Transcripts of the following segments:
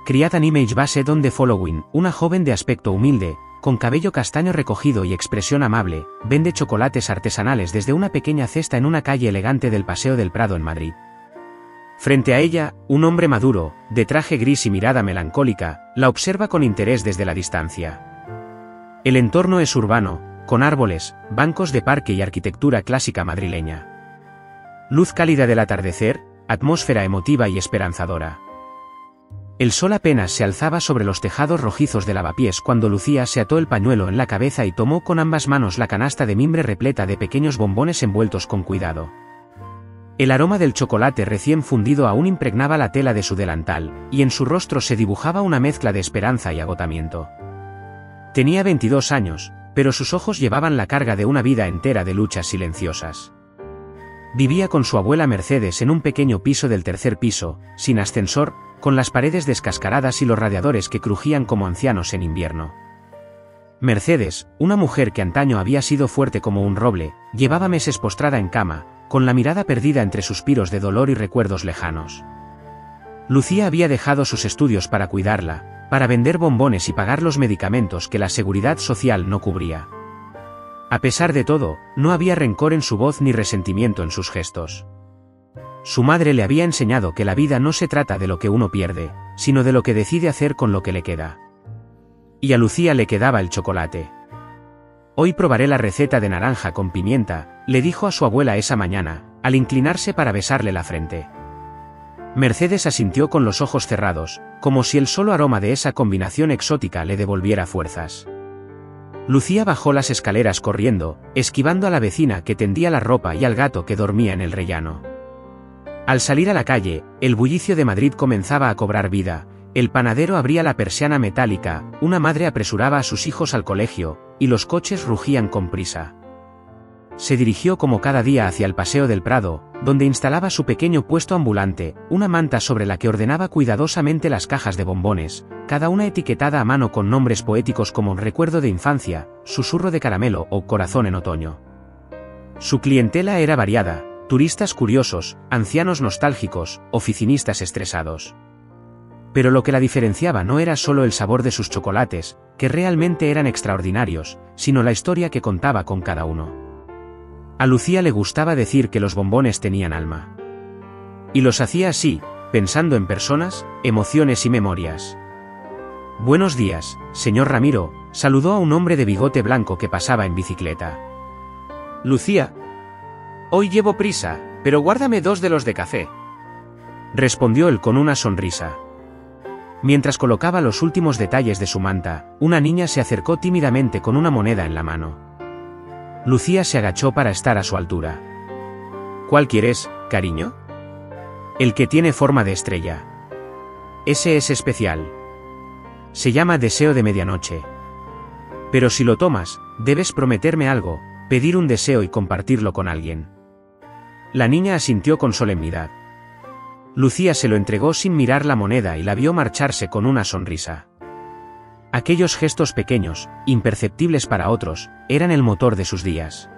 criada en Image Base on the Following, una joven de aspecto humilde, con cabello castaño recogido y expresión amable, vende chocolates artesanales desde una pequeña cesta en una calle elegante del Paseo del Prado en Madrid. Frente a ella, un hombre maduro, de traje gris y mirada melancólica, la observa con interés desde la distancia. El entorno es urbano, con árboles, bancos de parque y arquitectura clásica madrileña. Luz cálida del atardecer, atmósfera emotiva y esperanzadora. El sol apenas se alzaba sobre los tejados rojizos de lavapiés cuando Lucía se ató el pañuelo en la cabeza y tomó con ambas manos la canasta de mimbre repleta de pequeños bombones envueltos con cuidado. El aroma del chocolate recién fundido aún impregnaba la tela de su delantal, y en su rostro se dibujaba una mezcla de esperanza y agotamiento. Tenía 22 años, pero sus ojos llevaban la carga de una vida entera de luchas silenciosas. Vivía con su abuela Mercedes en un pequeño piso del tercer piso, sin ascensor, con las paredes descascaradas y los radiadores que crujían como ancianos en invierno. Mercedes, una mujer que antaño había sido fuerte como un roble, llevaba meses postrada en cama, con la mirada perdida entre suspiros de dolor y recuerdos lejanos. Lucía había dejado sus estudios para cuidarla, para vender bombones y pagar los medicamentos que la seguridad social no cubría. A pesar de todo, no había rencor en su voz ni resentimiento en sus gestos. Su madre le había enseñado que la vida no se trata de lo que uno pierde, sino de lo que decide hacer con lo que le queda. Y a Lucía le quedaba el chocolate. Hoy probaré la receta de naranja con pimienta, le dijo a su abuela esa mañana, al inclinarse para besarle la frente. Mercedes asintió con los ojos cerrados, como si el solo aroma de esa combinación exótica le devolviera fuerzas. Lucía bajó las escaleras corriendo, esquivando a la vecina que tendía la ropa y al gato que dormía en el rellano. Al salir a la calle, el bullicio de Madrid comenzaba a cobrar vida, el panadero abría la persiana metálica, una madre apresuraba a sus hijos al colegio, y los coches rugían con prisa. Se dirigió como cada día hacia el Paseo del Prado, donde instalaba su pequeño puesto ambulante, una manta sobre la que ordenaba cuidadosamente las cajas de bombones, cada una etiquetada a mano con nombres poéticos como Recuerdo de infancia, Susurro de caramelo o Corazón en otoño. Su clientela era variada, turistas curiosos, ancianos nostálgicos, oficinistas estresados. Pero lo que la diferenciaba no era solo el sabor de sus chocolates, que realmente eran extraordinarios, sino la historia que contaba con cada uno. A Lucía le gustaba decir que los bombones tenían alma. Y los hacía así, pensando en personas, emociones y memorias. «Buenos días, señor Ramiro», saludó a un hombre de bigote blanco que pasaba en bicicleta. «Lucía. Hoy llevo prisa, pero guárdame 2 de los de café», respondió él con una sonrisa. Mientras colocaba los últimos detalles de su manta, una niña se acercó tímidamente con una moneda en la mano. Lucía se agachó para estar a su altura. «¿Cuál quieres, cariño?» «El que tiene forma de estrella. Ese es especial. Se llama Deseo de Medianoche. Pero si lo tomas, debes prometerme algo, pedir un deseo y compartirlo con alguien». La niña asintió con solemnidad. Lucía se lo entregó sin mirar la moneda y la vio marcharse con una sonrisa. Aquellos gestos pequeños, imperceptibles para otros, eran el motor de sus días.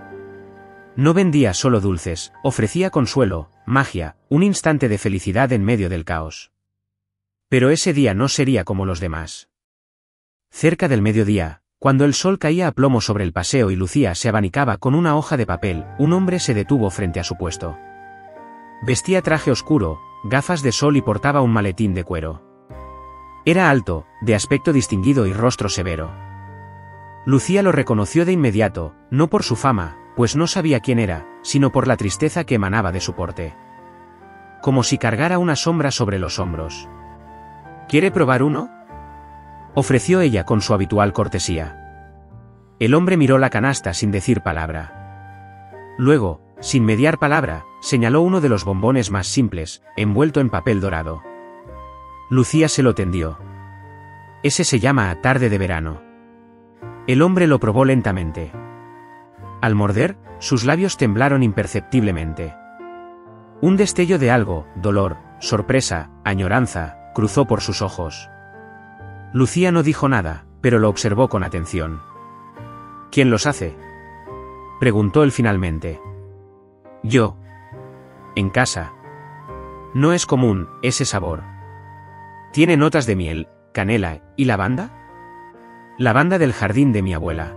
No vendía solo dulces, ofrecía consuelo, magia, un instante de felicidad en medio del caos. Pero ese día no sería como los demás. Cerca del mediodía, cuando el sol caía a plomo sobre el paseo y Lucía se abanicaba con una hoja de papel, un hombre se detuvo frente a su puesto. Vestía traje oscuro, gafas de sol y portaba un maletín de cuero. Era alto, de aspecto distinguido y rostro severo. Lucía lo reconoció de inmediato, no por su fama, pues no sabía quién era, sino por la tristeza que emanaba de su porte. Como si cargara una sombra sobre los hombros. ¿Quiere probar uno?, ofreció ella con su habitual cortesía. El hombre miró la canasta sin decir palabra. Luego, sin mediar palabra, señaló uno de los bombones más simples, envuelto en papel dorado. Lucía se lo tendió. «Ese se llama Tarde de verano». El hombre lo probó lentamente. Al morder, sus labios temblaron imperceptiblemente. Un destello de algo, dolor, sorpresa, añoranza, cruzó por sus ojos. Lucía no dijo nada, pero lo observó con atención. «¿Quién los hace?», preguntó él finalmente. «Yo. En casa. No es común, ese sabor». ¿Tiene notas de miel, canela y lavanda? Lavanda del jardín de mi abuela.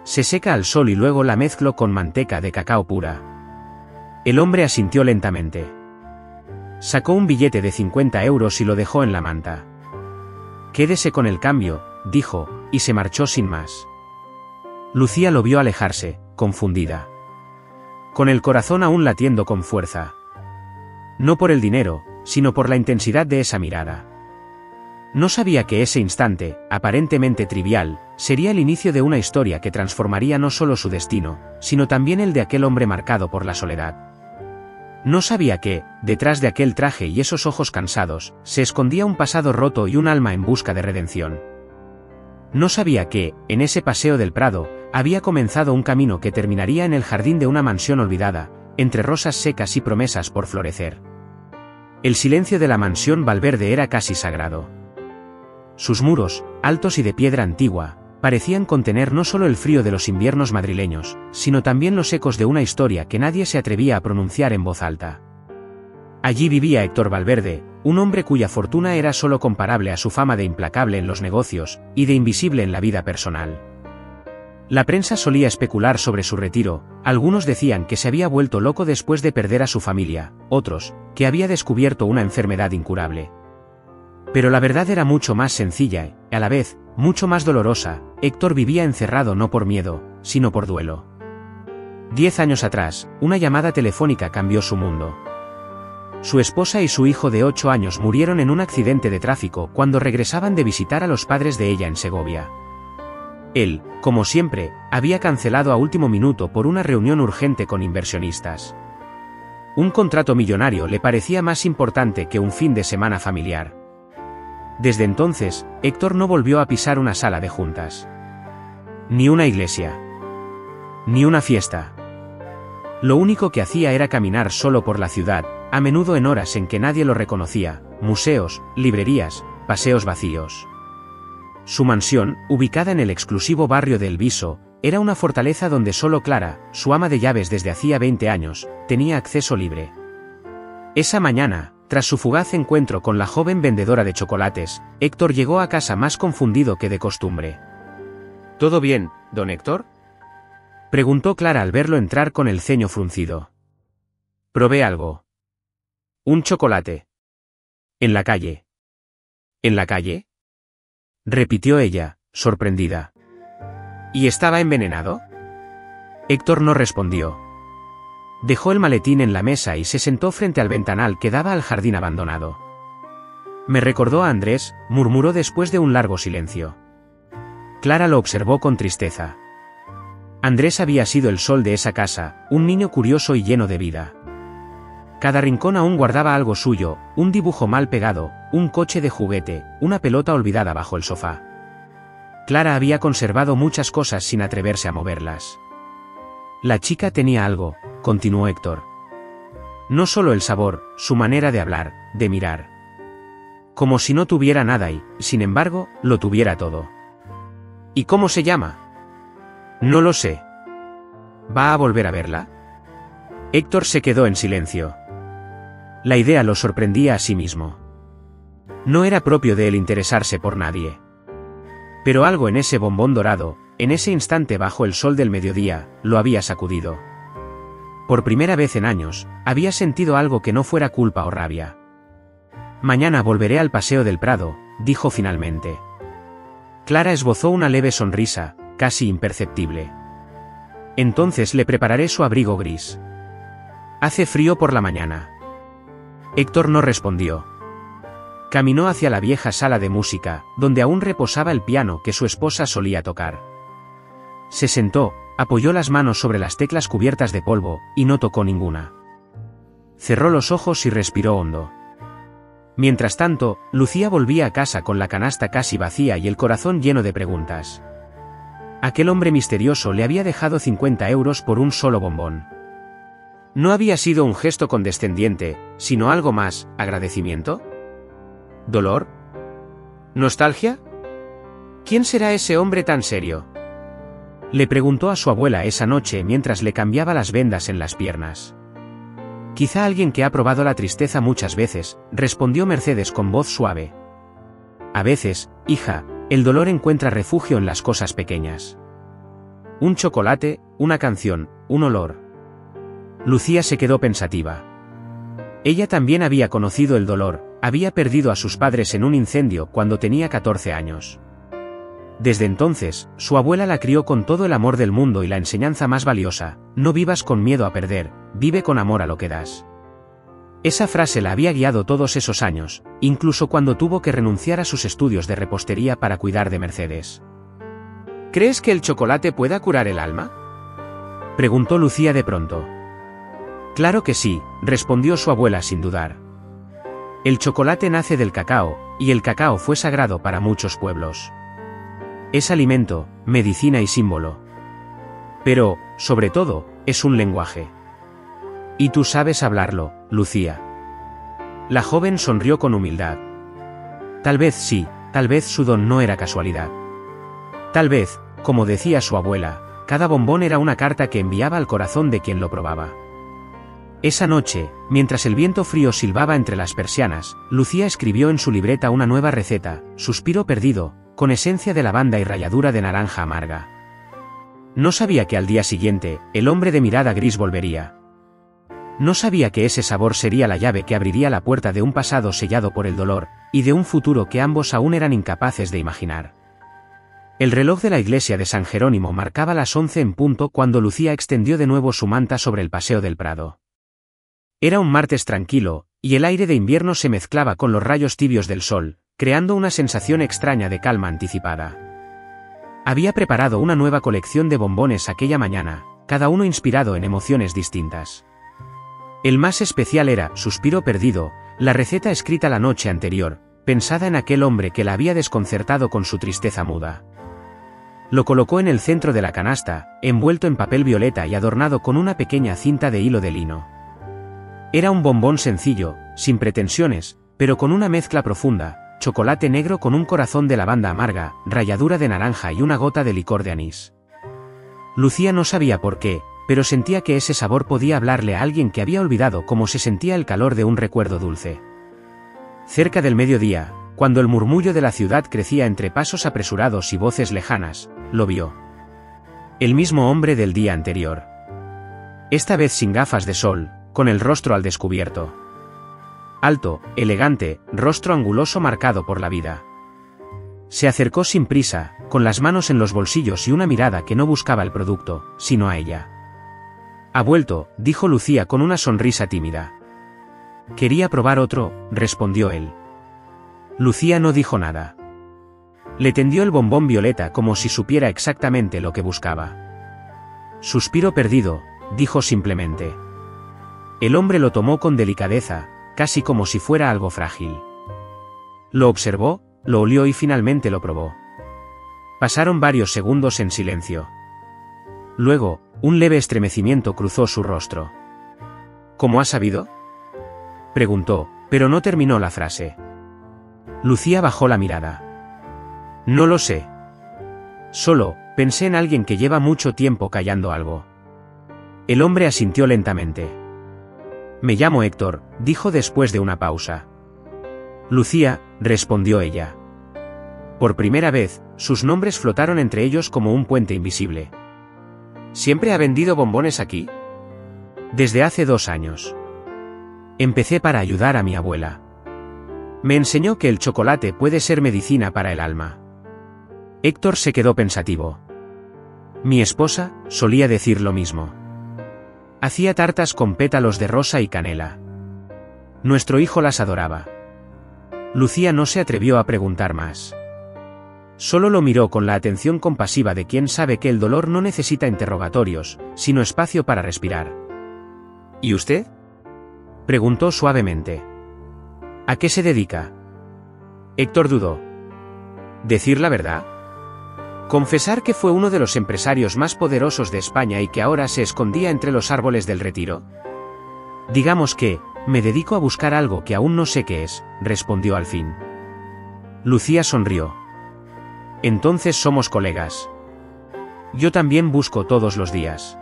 Se seca al sol y luego la mezclo con manteca de cacao pura. El hombre asintió lentamente. Sacó un billete de 50 euros y lo dejó en la manta. Quédese con el cambio, dijo, y se marchó sin más. Lucía lo vio alejarse, confundida. Con el corazón aún latiendo con fuerza. No por el dinero, sino por la intensidad de esa mirada. No sabía que ese instante, aparentemente trivial, sería el inicio de una historia que transformaría no solo su destino, sino también el de aquel hombre marcado por la soledad. No sabía que, detrás de aquel traje y esos ojos cansados, se escondía un pasado roto y un alma en busca de redención. No sabía que, en ese paseo del Prado, había comenzado un camino que terminaría en el jardín de una mansión olvidada, entre rosas secas y promesas por florecer. El silencio de la mansión Valverde era casi sagrado. Sus muros, altos y de piedra antigua, parecían contener no solo el frío de los inviernos madrileños, sino también los ecos de una historia que nadie se atrevía a pronunciar en voz alta. Allí vivía Héctor Valverde, un hombre cuya fortuna era solo comparable a su fama de implacable en los negocios, y de invisible en la vida personal. La prensa solía especular sobre su retiro, algunos decían que se había vuelto loco después de perder a su familia, otros, que había descubierto una enfermedad incurable. Pero la verdad era mucho más sencilla y, a la vez, mucho más dolorosa. Héctor vivía encerrado no por miedo, sino por duelo. 10 años atrás, una llamada telefónica cambió su mundo. Su esposa y su hijo de 8 años murieron en un accidente de tráfico cuando regresaban de visitar a los padres de ella en Segovia. Él, como siempre, había cancelado a último minuto por una reunión urgente con inversionistas. Un contrato millonario le parecía más importante que un fin de semana familiar. Desde entonces, Héctor no volvió a pisar una sala de juntas. Ni una iglesia. Ni una fiesta. Lo único que hacía era caminar solo por la ciudad, a menudo en horas en que nadie lo reconocía, museos, librerías, paseos vacíos. Su mansión, ubicada en el exclusivo barrio de El Viso, era una fortaleza donde solo Clara, su ama de llaves desde hacía 20 años, tenía acceso libre. Esa mañana, tras su fugaz encuentro con la joven vendedora de chocolates, Héctor llegó a casa más confundido que de costumbre. ¿Todo bien, don Héctor?, preguntó Clara al verlo entrar con el ceño fruncido. Probé algo. Un chocolate. En la calle. ¿En la calle?, repitió ella, sorprendida. ¿Y estaba envenenado? Héctor no respondió. Dejó el maletín en la mesa y se sentó frente al ventanal que daba al jardín abandonado. Me recordó a Andrés, murmuró después de un largo silencio. Clara lo observó con tristeza. Andrés había sido el sol de esa casa, un niño curioso y lleno de vida. Cada rincón aún guardaba algo suyo, un dibujo mal pegado, un coche de juguete, una pelota olvidada bajo el sofá. Clara había conservado muchas cosas sin atreverse a moverlas. La chica tenía algo, continuó Héctor. No solo el sabor, su manera de hablar, de mirar. Como si no tuviera nada y, sin embargo, lo tuviera todo. ¿Y cómo se llama? No lo sé. ¿Va a volver a verla? Héctor se quedó en silencio. La idea lo sorprendía a sí mismo. No era propio de él interesarse por nadie. Pero algo en ese bombón dorado, en ese instante bajo el sol del mediodía, lo había sacudido. Por primera vez en años, había sentido algo que no fuera culpa o rabia. Mañana volveré al paseo del Prado, dijo finalmente. Clara esbozó una leve sonrisa, casi imperceptible. Entonces le prepararé su abrigo gris. Hace frío por la mañana. Héctor no respondió. Caminó hacia la vieja sala de música, donde aún reposaba el piano que su esposa solía tocar. Se sentó, apoyó las manos sobre las teclas cubiertas de polvo, y no tocó ninguna. Cerró los ojos y respiró hondo. Mientras tanto, Lucía volvía a casa con la canasta casi vacía y el corazón lleno de preguntas. Aquel hombre misterioso le había dejado 50 euros por un solo bombón. ¿No había sido un gesto condescendiente, sino algo más, agradecimiento? ¿Dolor? ¿Nostalgia? ¿Quién será ese hombre tan serio?, le preguntó a su abuela esa noche mientras le cambiaba las vendas en las piernas. Quizá alguien que ha probado la tristeza muchas veces, respondió Mercedes con voz suave. A veces, hija, el dolor encuentra refugio en las cosas pequeñas. Un chocolate, una canción, un olor. Lucía se quedó pensativa. Ella también había conocido el dolor, había perdido a sus padres en un incendio cuando tenía 14 años. Desde entonces, su abuela la crió con todo el amor del mundo y la enseñanza más valiosa: no vivas con miedo a perder, vive con amor a lo que das. Esa frase la había guiado todos esos años, incluso cuando tuvo que renunciar a sus estudios de repostería para cuidar de Mercedes. ¿Crees que el chocolate pueda curar el alma?, preguntó Lucía de pronto. Claro que sí, respondió su abuela sin dudar. El chocolate nace del cacao, y el cacao fue sagrado para muchos pueblos. Es alimento, medicina y símbolo. Pero, sobre todo, es un lenguaje. Y tú sabes hablarlo, Lucía. La joven sonrió con humildad. Tal vez sí, tal vez su don no era casualidad. Tal vez, como decía su abuela, cada bombón era una carta que enviaba al corazón de quien lo probaba. Esa noche, mientras el viento frío silbaba entre las persianas, Lucía escribió en su libreta una nueva receta: suspiro perdido, con esencia de lavanda y ralladura de naranja amarga. No sabía que al día siguiente, el hombre de mirada gris volvería. No sabía que ese sabor sería la llave que abriría la puerta de un pasado sellado por el dolor, y de un futuro que ambos aún eran incapaces de imaginar. El reloj de la iglesia de San Jerónimo marcaba las 11 en punto cuando Lucía extendió de nuevo su manta sobre el paseo del Prado. Era un martes tranquilo, y el aire de invierno se mezclaba con los rayos tibios del sol, creando una sensación extraña de calma anticipada. Había preparado una nueva colección de bombones aquella mañana, cada uno inspirado en emociones distintas. El más especial era Suspiro perdido, la receta escrita la noche anterior, pensada en aquel hombre que la había desconcertado con su tristeza muda. Lo colocó en el centro de la canasta, envuelto en papel violeta y adornado con una pequeña cinta de hilo de lino. Era un bombón sencillo, sin pretensiones, pero con una mezcla profunda: chocolate negro con un corazón de lavanda amarga, ralladura de naranja y una gota de licor de anís. Lucía no sabía por qué, pero sentía que ese sabor podía hablarle a alguien que había olvidado cómo se sentía el calor de un recuerdo dulce. Cerca del mediodía, cuando el murmullo de la ciudad crecía entre pasos apresurados y voces lejanas, lo vio. El mismo hombre del día anterior. Esta vez sin gafas de sol, con el rostro al descubierto. Alto, elegante, rostro anguloso marcado por la vida. Se acercó sin prisa, con las manos en los bolsillos y una mirada que no buscaba el producto, sino a ella. Ha vuelto, dijo Lucía con una sonrisa tímida. Quería probar otro, respondió él. Lucía no dijo nada. Le tendió el bombón violeta como si supiera exactamente lo que buscaba. Suspiro perdido, dijo simplemente. El hombre lo tomó con delicadeza, casi como si fuera algo frágil. Lo observó, lo olió y finalmente lo probó. Pasaron varios segundos en silencio. Luego, un leve estremecimiento cruzó su rostro. ¿Cómo has sabido?, preguntó, pero no terminó la frase. Lucía bajó la mirada. No lo sé. Solo, pensé en alguien que lleva mucho tiempo callando algo. El hombre asintió lentamente. Me llamo Héctor, dijo después de una pausa. Lucía, respondió ella. Por primera vez, sus nombres flotaron entre ellos como un puente invisible. ¿Siempre ha vendido bombones aquí? Desde hace 2 años. Empecé para ayudar a mi abuela. Me enseñó que el chocolate puede ser medicina para el alma. Héctor se quedó pensativo. Mi esposa solía decir lo mismo. Hacía tartas con pétalos de rosa y canela. Nuestro hijo las adoraba. Lucía no se atrevió a preguntar más. Solo lo miró con la atención compasiva de quien sabe que el dolor no necesita interrogatorios, sino espacio para respirar. ¿Y usted?, preguntó suavemente. ¿A qué se dedica? Héctor dudó. ¿Decir la verdad? ¿Confesar que fue uno de los empresarios más poderosos de España y que ahora se escondía entre los árboles del Retiro? Digamos que, me dedico a buscar algo que aún no sé qué es, respondió al fin. Lucía sonrió. Entonces somos colegas. Yo también busco todos los días.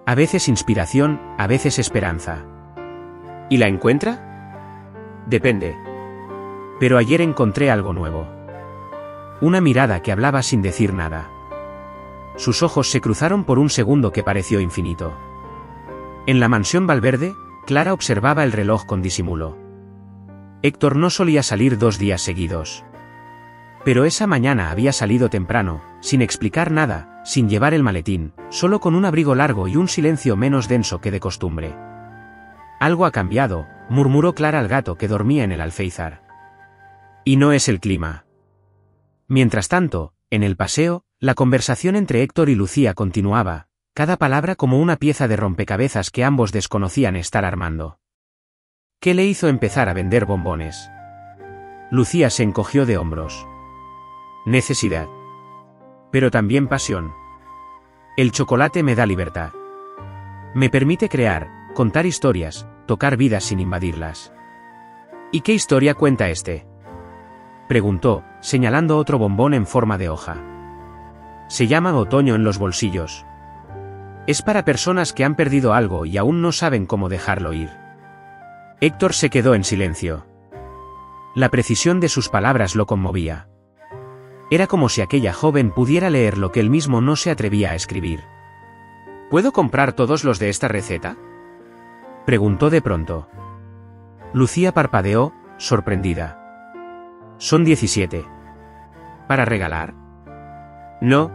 A veces inspiración, a veces esperanza. ¿Y la encuentra? Depende. Pero ayer encontré algo nuevo. Una mirada que hablaba sin decir nada. Sus ojos se cruzaron por un segundo que pareció infinito. En la mansión Valverde, Clara observaba el reloj con disimulo. Héctor no solía salir 2 días seguidos. Pero esa mañana había salido temprano, sin explicar nada, sin llevar el maletín, solo con un abrigo largo y un silencio menos denso que de costumbre. Algo ha cambiado, murmuró Clara al gato que dormía en el alféizar. Y no es el clima. Mientras tanto, en el paseo, la conversación entre Héctor y Lucía continuaba, cada palabra como una pieza de rompecabezas que ambos desconocían estar armando. ¿Qué le hizo empezar a vender bombones? Lucía se encogió de hombros. Necesidad. Pero también pasión. El chocolate me da libertad. Me permite crear, contar historias, tocar vidas sin invadirlas. ¿Y qué historia cuenta este? Preguntó, señalando otro bombón en forma de hoja. Se llama Otoño en los bolsillos. Es para personas que han perdido algo y aún no saben cómo dejarlo ir. Héctor se quedó en silencio. La precisión de sus palabras lo conmovía. Era como si aquella joven pudiera leer lo que él mismo no se atrevía a escribir. ¿Puedo comprar todos los de esta receta? Preguntó de pronto. Lucía parpadeó, sorprendida. Son 17. ¿Para regalar? No.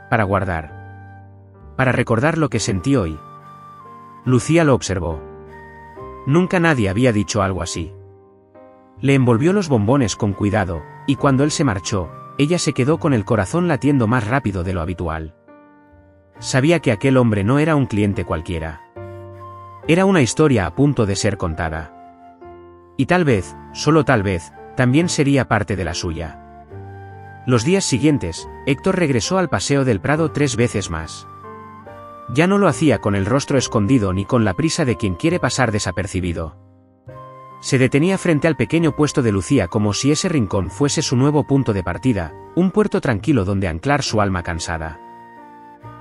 Para guardar. Para recordar lo que sentí hoy. Lucía lo observó. Nunca nadie había dicho algo así. Le envolvió los bombones con cuidado, y cuando él se marchó, ella se quedó con el corazón latiendo más rápido de lo habitual. Sabía que aquel hombre no era un cliente cualquiera. Era una historia a punto de ser contada. Y tal vez, solo tal vez, también sería parte de la suya. Los días siguientes, Héctor regresó al Paseo del Prado 3 veces más. Ya no lo hacía con el rostro escondido ni con la prisa de quien quiere pasar desapercibido. Se detenía frente al pequeño puesto de Lucía como si ese rincón fuese su nuevo punto de partida, un puerto tranquilo donde anclar su alma cansada.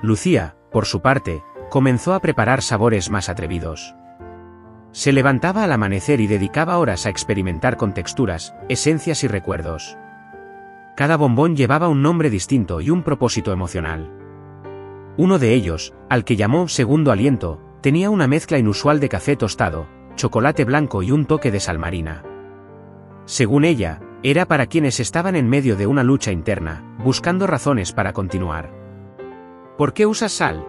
Lucía, por su parte, comenzó a preparar sabores más atrevidos. Se levantaba al amanecer y dedicaba horas a experimentar con texturas, esencias y recuerdos. Cada bombón llevaba un nombre distinto y un propósito emocional. Uno de ellos, al que llamó Segundo Aliento, tenía una mezcla inusual de café tostado, chocolate blanco y un toque de sal marina. Según ella, era para quienes estaban en medio de una lucha interna, buscando razones para continuar. ¿Por qué usas sal?,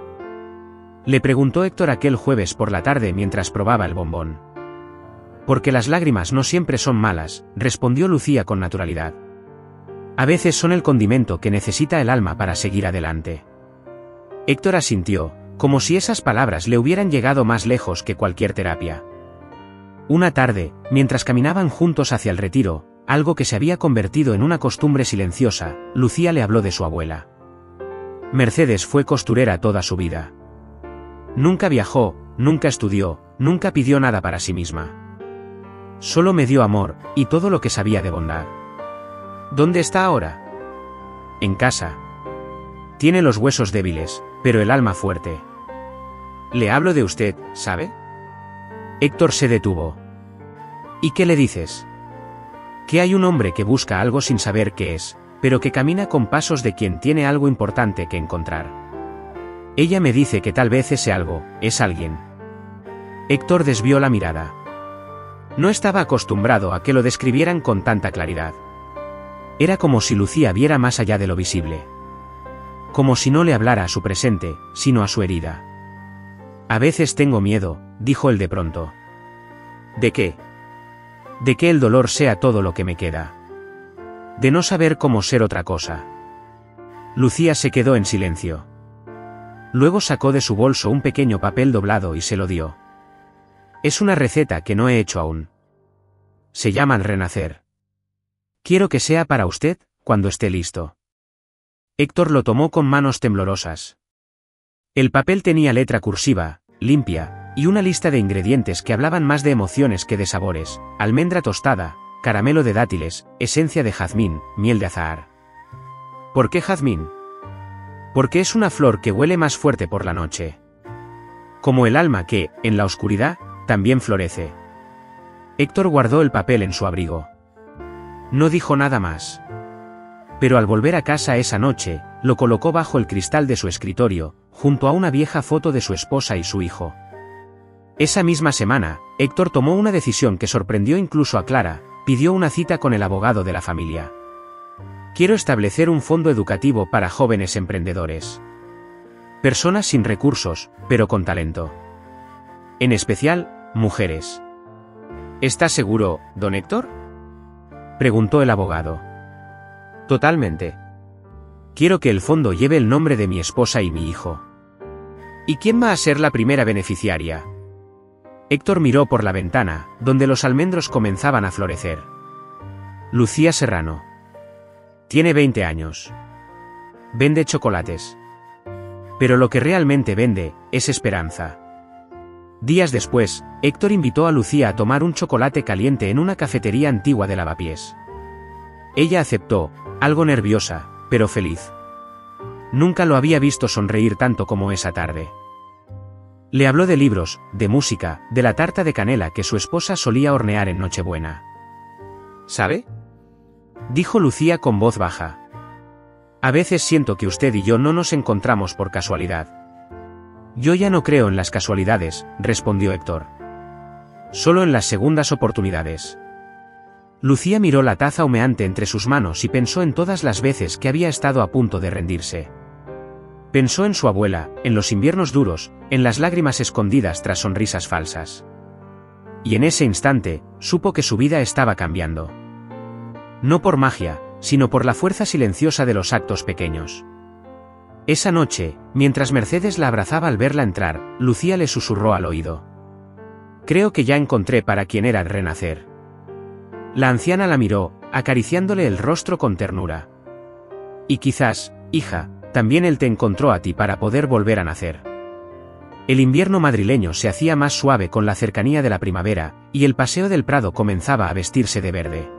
le preguntó Héctor aquel jueves por la tarde mientras probaba el bombón. Porque las lágrimas no siempre son malas, respondió Lucía con naturalidad. A veces son el condimento que necesita el alma para seguir adelante. Héctor asintió, como si esas palabras le hubieran llegado más lejos que cualquier terapia. Una tarde, mientras caminaban juntos hacia el retiro, algo que se había convertido en una costumbre silenciosa, Lucía le habló de su abuela. Mercedes fue costurera toda su vida. Nunca viajó, nunca estudió, nunca pidió nada para sí misma. Solo me dio amor, y todo lo que sabía de bondad. ¿Dónde está ahora? En casa. Tiene los huesos débiles, pero el alma fuerte. Le hablo de usted, ¿sabe? Héctor se detuvo. ¿Y qué le dices? Que hay un hombre que busca algo sin saber qué es, pero que camina con pasos de quien tiene algo importante que encontrar. Ella me dice que tal vez ese algo, es alguien. Héctor desvió la mirada. No estaba acostumbrado a que lo describieran con tanta claridad. Era como si Lucía viera más allá de lo visible. Como si no le hablara a su presente, sino a su herida. A veces tengo miedo, dijo él de pronto. ¿De qué? De que el dolor sea todo lo que me queda. De no saber cómo ser otra cosa. Lucía se quedó en silencio. Luego sacó de su bolso un pequeño papel doblado y se lo dio. Es una receta que no he hecho aún. Se llama el renacer. Quiero que sea para usted, cuando esté listo. Héctor lo tomó con manos temblorosas. El papel tenía letra cursiva, limpia, y una lista de ingredientes que hablaban más de emociones que de sabores: almendra tostada, caramelo de dátiles, esencia de jazmín, miel de azahar. ¿Por qué jazmín? Porque es una flor que huele más fuerte por la noche. Como el alma que, en la oscuridad, también florece. Héctor guardó el papel en su abrigo. No dijo nada más. Pero al volver a casa esa noche, lo colocó bajo el cristal de su escritorio, junto a una vieja foto de su esposa y su hijo. Esa misma semana, Héctor tomó una decisión que sorprendió incluso a Clara, pidió una cita con el abogado de la familia. Quiero establecer un fondo educativo para jóvenes emprendedores. Personas sin recursos, pero con talento. En especial, mujeres. ¿Estás seguro, don Héctor?, preguntó el abogado. Totalmente. Quiero que el fondo lleve el nombre de mi esposa y mi hijo. ¿Y quién va a ser la primera beneficiaria? Héctor miró por la ventana, donde los almendros comenzaban a florecer. Lucía Serrano. Tiene 20 años. Vende chocolates. Pero lo que realmente vende, es esperanza. Días después, Héctor invitó a Lucía a tomar un chocolate caliente en una cafetería antigua de Lavapiés. Ella aceptó, algo nerviosa, pero feliz. Nunca lo había visto sonreír tanto como esa tarde. Le habló de libros, de música, de la tarta de canela que su esposa solía hornear en Nochebuena. ¿Sabe?, dijo Lucía con voz baja. A veces siento que usted y yo no nos encontramos por casualidad. Yo ya no creo en las casualidades, respondió Héctor. Solo en las segundas oportunidades. Lucía miró la taza humeante entre sus manos y pensó en todas las veces que había estado a punto de rendirse. Pensó en su abuela, en los inviernos duros, en las lágrimas escondidas tras sonrisas falsas. Y en ese instante, supo que su vida estaba cambiando. No por magia, sino por la fuerza silenciosa de los actos pequeños. Esa noche, mientras Mercedes la abrazaba al verla entrar, Lucía le susurró al oído. Creo que ya encontré para quién era el renacer. La anciana la miró, acariciándole el rostro con ternura. Y quizás, hija, también él te encontró a ti para poder volver a nacer. El invierno madrileño se hacía más suave con la cercanía de la primavera, y el paseo del Prado comenzaba a vestirse de verde.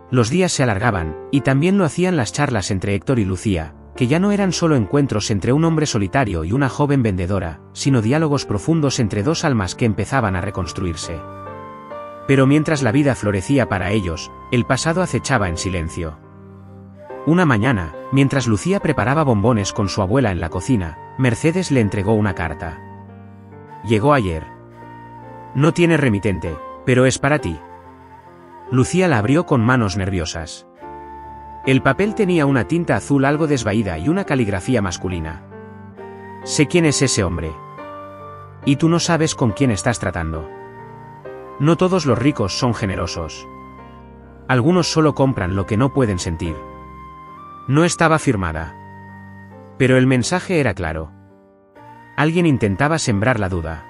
Los días se alargaban, y también lo hacían las charlas entre Héctor y Lucía, que ya no eran solo encuentros entre un hombre solitario y una joven vendedora, sino diálogos profundos entre dos almas que empezaban a reconstruirse. Pero mientras la vida florecía para ellos, el pasado acechaba en silencio. Una mañana, mientras Lucía preparaba bombones con su abuela en la cocina, Mercedes le entregó una carta. Llegó ayer. No tiene remitente, pero es para ti. Lucía la abrió con manos nerviosas. El papel tenía una tinta azul algo desvaída y una caligrafía masculina. Sé quién es ese hombre. Y tú no sabes con quién estás tratando. No todos los ricos son generosos. Algunos solo compran lo que no pueden sentir. No estaba firmada. Pero el mensaje era claro. Alguien intentaba sembrar la duda.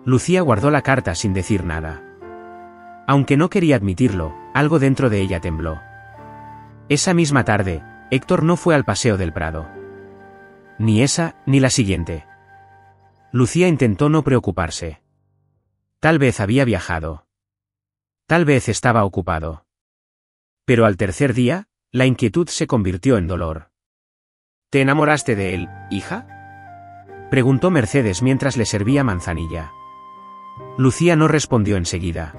Lucía guardó la carta sin decir nada. Aunque no quería admitirlo, algo dentro de ella tembló. Esa misma tarde, Héctor no fue al paseo del Prado. Ni esa, ni la siguiente. Lucía intentó no preocuparse. Tal vez había viajado. Tal vez estaba ocupado. Pero al tercer día, la inquietud se convirtió en dolor. ¿Te enamoraste de él, hija?, preguntó Mercedes mientras le servía manzanilla. Lucía no respondió enseguida.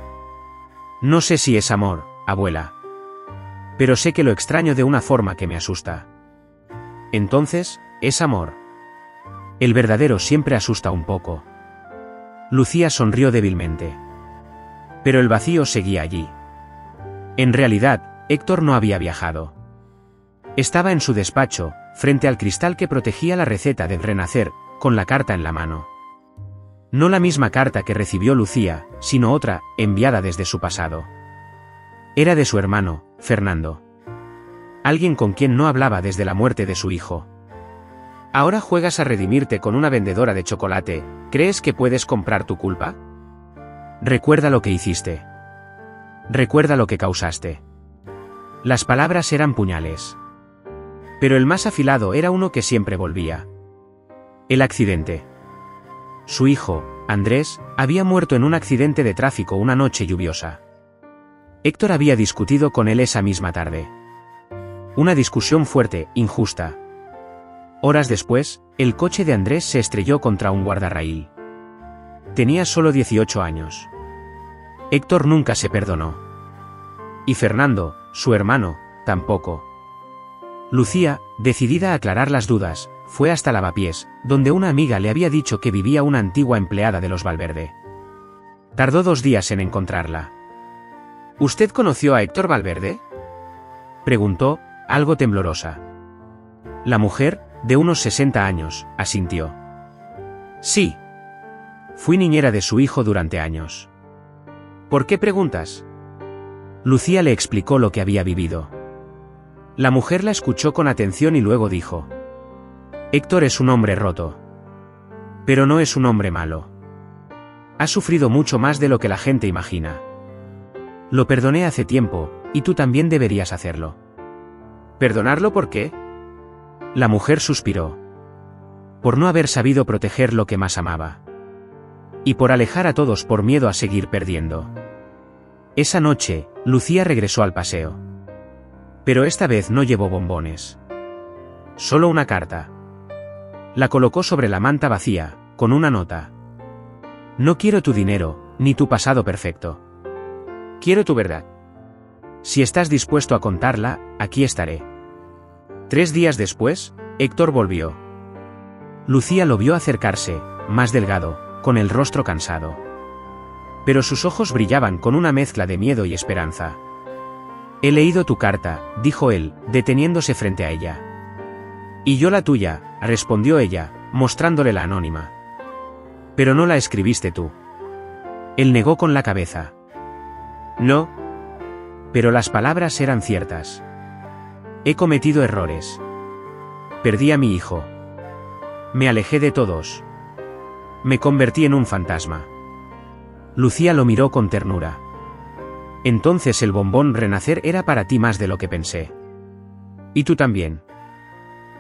No sé si es amor, abuela. Pero sé que lo extraño de una forma que me asusta. Entonces, es amor. El verdadero siempre asusta un poco. Lucía sonrió débilmente. Pero el vacío seguía allí. En realidad, Héctor no había viajado. Estaba en su despacho, frente al cristal que protegía la receta del renacer, con la carta en la mano. No la misma carta que recibió Lucía, sino otra, enviada desde su pasado. Era de su hermano, Fernando. Alguien con quien no hablaba desde la muerte de su hijo. Ahora juegas a redimirte con una vendedora de chocolate, ¿crees que puedes comprar tu culpa? Recuerda lo que hiciste. Recuerda lo que causaste. Las palabras eran puñales. Pero el más afilado era uno que siempre volvía. El accidente. Su hijo, Andrés, había muerto en un accidente de tráfico una noche lluviosa. Héctor había discutido con él esa misma tarde. Una discusión fuerte, injusta. Horas después, el coche de Andrés se estrelló contra un guardarraíl. Tenía solo 18 años. Héctor nunca se perdonó. Y Fernando, su hermano, tampoco. Lucía, decidida a aclarar las dudas, fue hasta Lavapiés, donde una amiga le había dicho que vivía una antigua empleada de los Valverde. Tardó 2 días en encontrarla. ¿Usted conoció a Héctor Valverde?, preguntó, algo temblorosa. La mujer, de unos 60 años, asintió. Sí. Fui niñera de su hijo durante años. ¿Por qué preguntas? Lucía le explicó lo que había vivido. La mujer la escuchó con atención y luego dijo: Héctor es un hombre roto. Pero no es un hombre malo. Ha sufrido mucho más de lo que la gente imagina. Lo perdoné hace tiempo, y tú también deberías hacerlo. ¿Perdonarlo por qué? La mujer suspiró. Por no haber sabido proteger lo que más amaba. Y por alejar a todos por miedo a seguir perdiendo. Esa noche, Lucía regresó al paseo. Pero esta vez no llevó bombones. Solo una carta. La colocó sobre la manta vacía, con una nota. No quiero tu dinero, ni tu pasado perfecto. Quiero tu verdad. Si estás dispuesto a contarla, aquí estaré. 3 días después, Héctor volvió. Lucía lo vio acercarse, más delgado, con el rostro cansado. Pero sus ojos brillaban con una mezcla de miedo y esperanza. He leído tu carta, dijo él, deteniéndose frente a ella. Y yo la tuya, respondió ella, mostrándole la anónima. Pero no la escribiste tú. Él negó con la cabeza. No. Pero las palabras eran ciertas. He cometido errores. Perdí a mi hijo. Me alejé de todos. Me convertí en un fantasma. Lucía lo miró con ternura. Entonces el bombón renacer era para ti más de lo que pensé. Y tú también.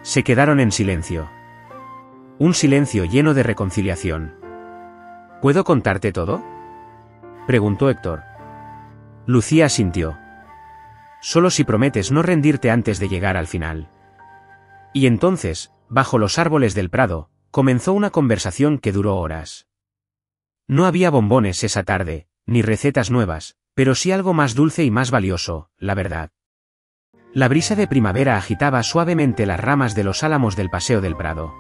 Se quedaron en silencio. Un silencio lleno de reconciliación. ¿Puedo contarte todo?, preguntó Héctor. Lucía asintió. Solo si prometes no rendirte antes de llegar al final. Y entonces, bajo los árboles del prado, comenzó una conversación que duró horas. No había bombones esa tarde, ni recetas nuevas, pero sí algo más dulce y más valioso, la verdad. La brisa de primavera agitaba suavemente las ramas de los álamos del paseo del prado.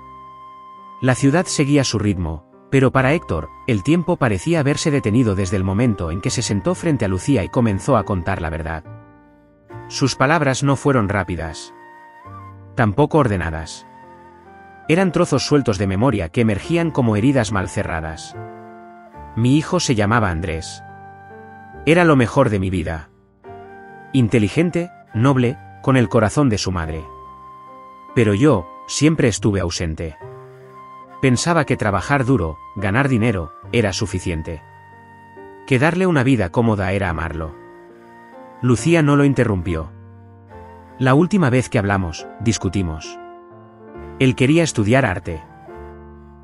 La ciudad seguía su ritmo, pero para Héctor, el tiempo parecía haberse detenido desde el momento en que se sentó frente a Lucía y comenzó a contar la verdad. Sus palabras no fueron rápidas. Tampoco ordenadas. Eran trozos sueltos de memoria que emergían como heridas mal cerradas. Mi hijo se llamaba Andrés. Era lo mejor de mi vida. Inteligente, noble, con el corazón de su madre. Pero yo, siempre estuve ausente. Pensaba que trabajar duro, ganar dinero, era suficiente. Que darle una vida cómoda era amarlo. Lucía no lo interrumpió. La última vez que hablamos, discutimos. Él quería estudiar arte.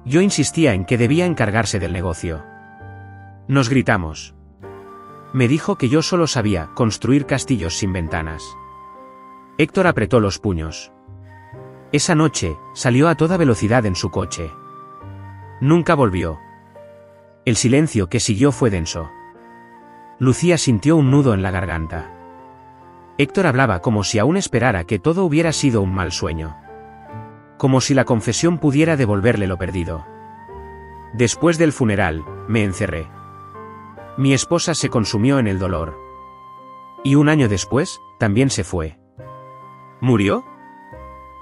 Yo insistía en que debía encargarse del negocio. Nos gritamos. Me dijo que yo solo sabía construir castillos sin ventanas. Héctor apretó los puños. Esa noche, salió a toda velocidad en su coche. Nunca volvió. El silencio que siguió fue denso. Lucía sintió un nudo en la garganta. Héctor hablaba como si aún esperara que todo hubiera sido un mal sueño. Como si la confesión pudiera devolverle lo perdido. Después del funeral, me encerré. Mi esposa se consumió en el dolor. Y 1 año después, también se fue. ¿Murió?,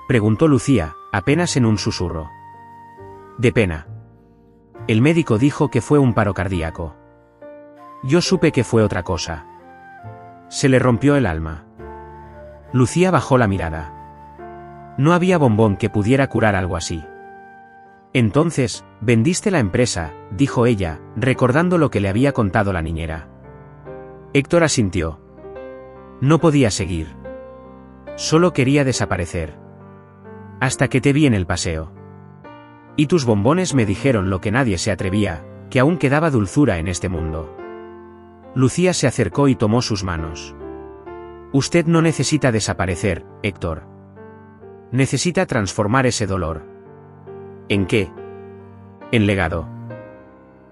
preguntó Lucía, apenas en un susurro. De pena. El médico dijo que fue un paro cardíaco. Yo supe que fue otra cosa. Se le rompió el alma. Lucía bajó la mirada. No había bombón que pudiera curar algo así. Entonces, vendiste la empresa, dijo ella, recordando lo que le había contado la niñera. Héctor asintió. No podía seguir. Solo quería desaparecer. Hasta que te vi en el paseo. Y tus bombones me dijeron lo que nadie se atrevía, que aún quedaba dulzura en este mundo. Lucía se acercó y tomó sus manos. Usted no necesita desaparecer, Héctor. Necesita transformar ese dolor. ¿En qué? En legado.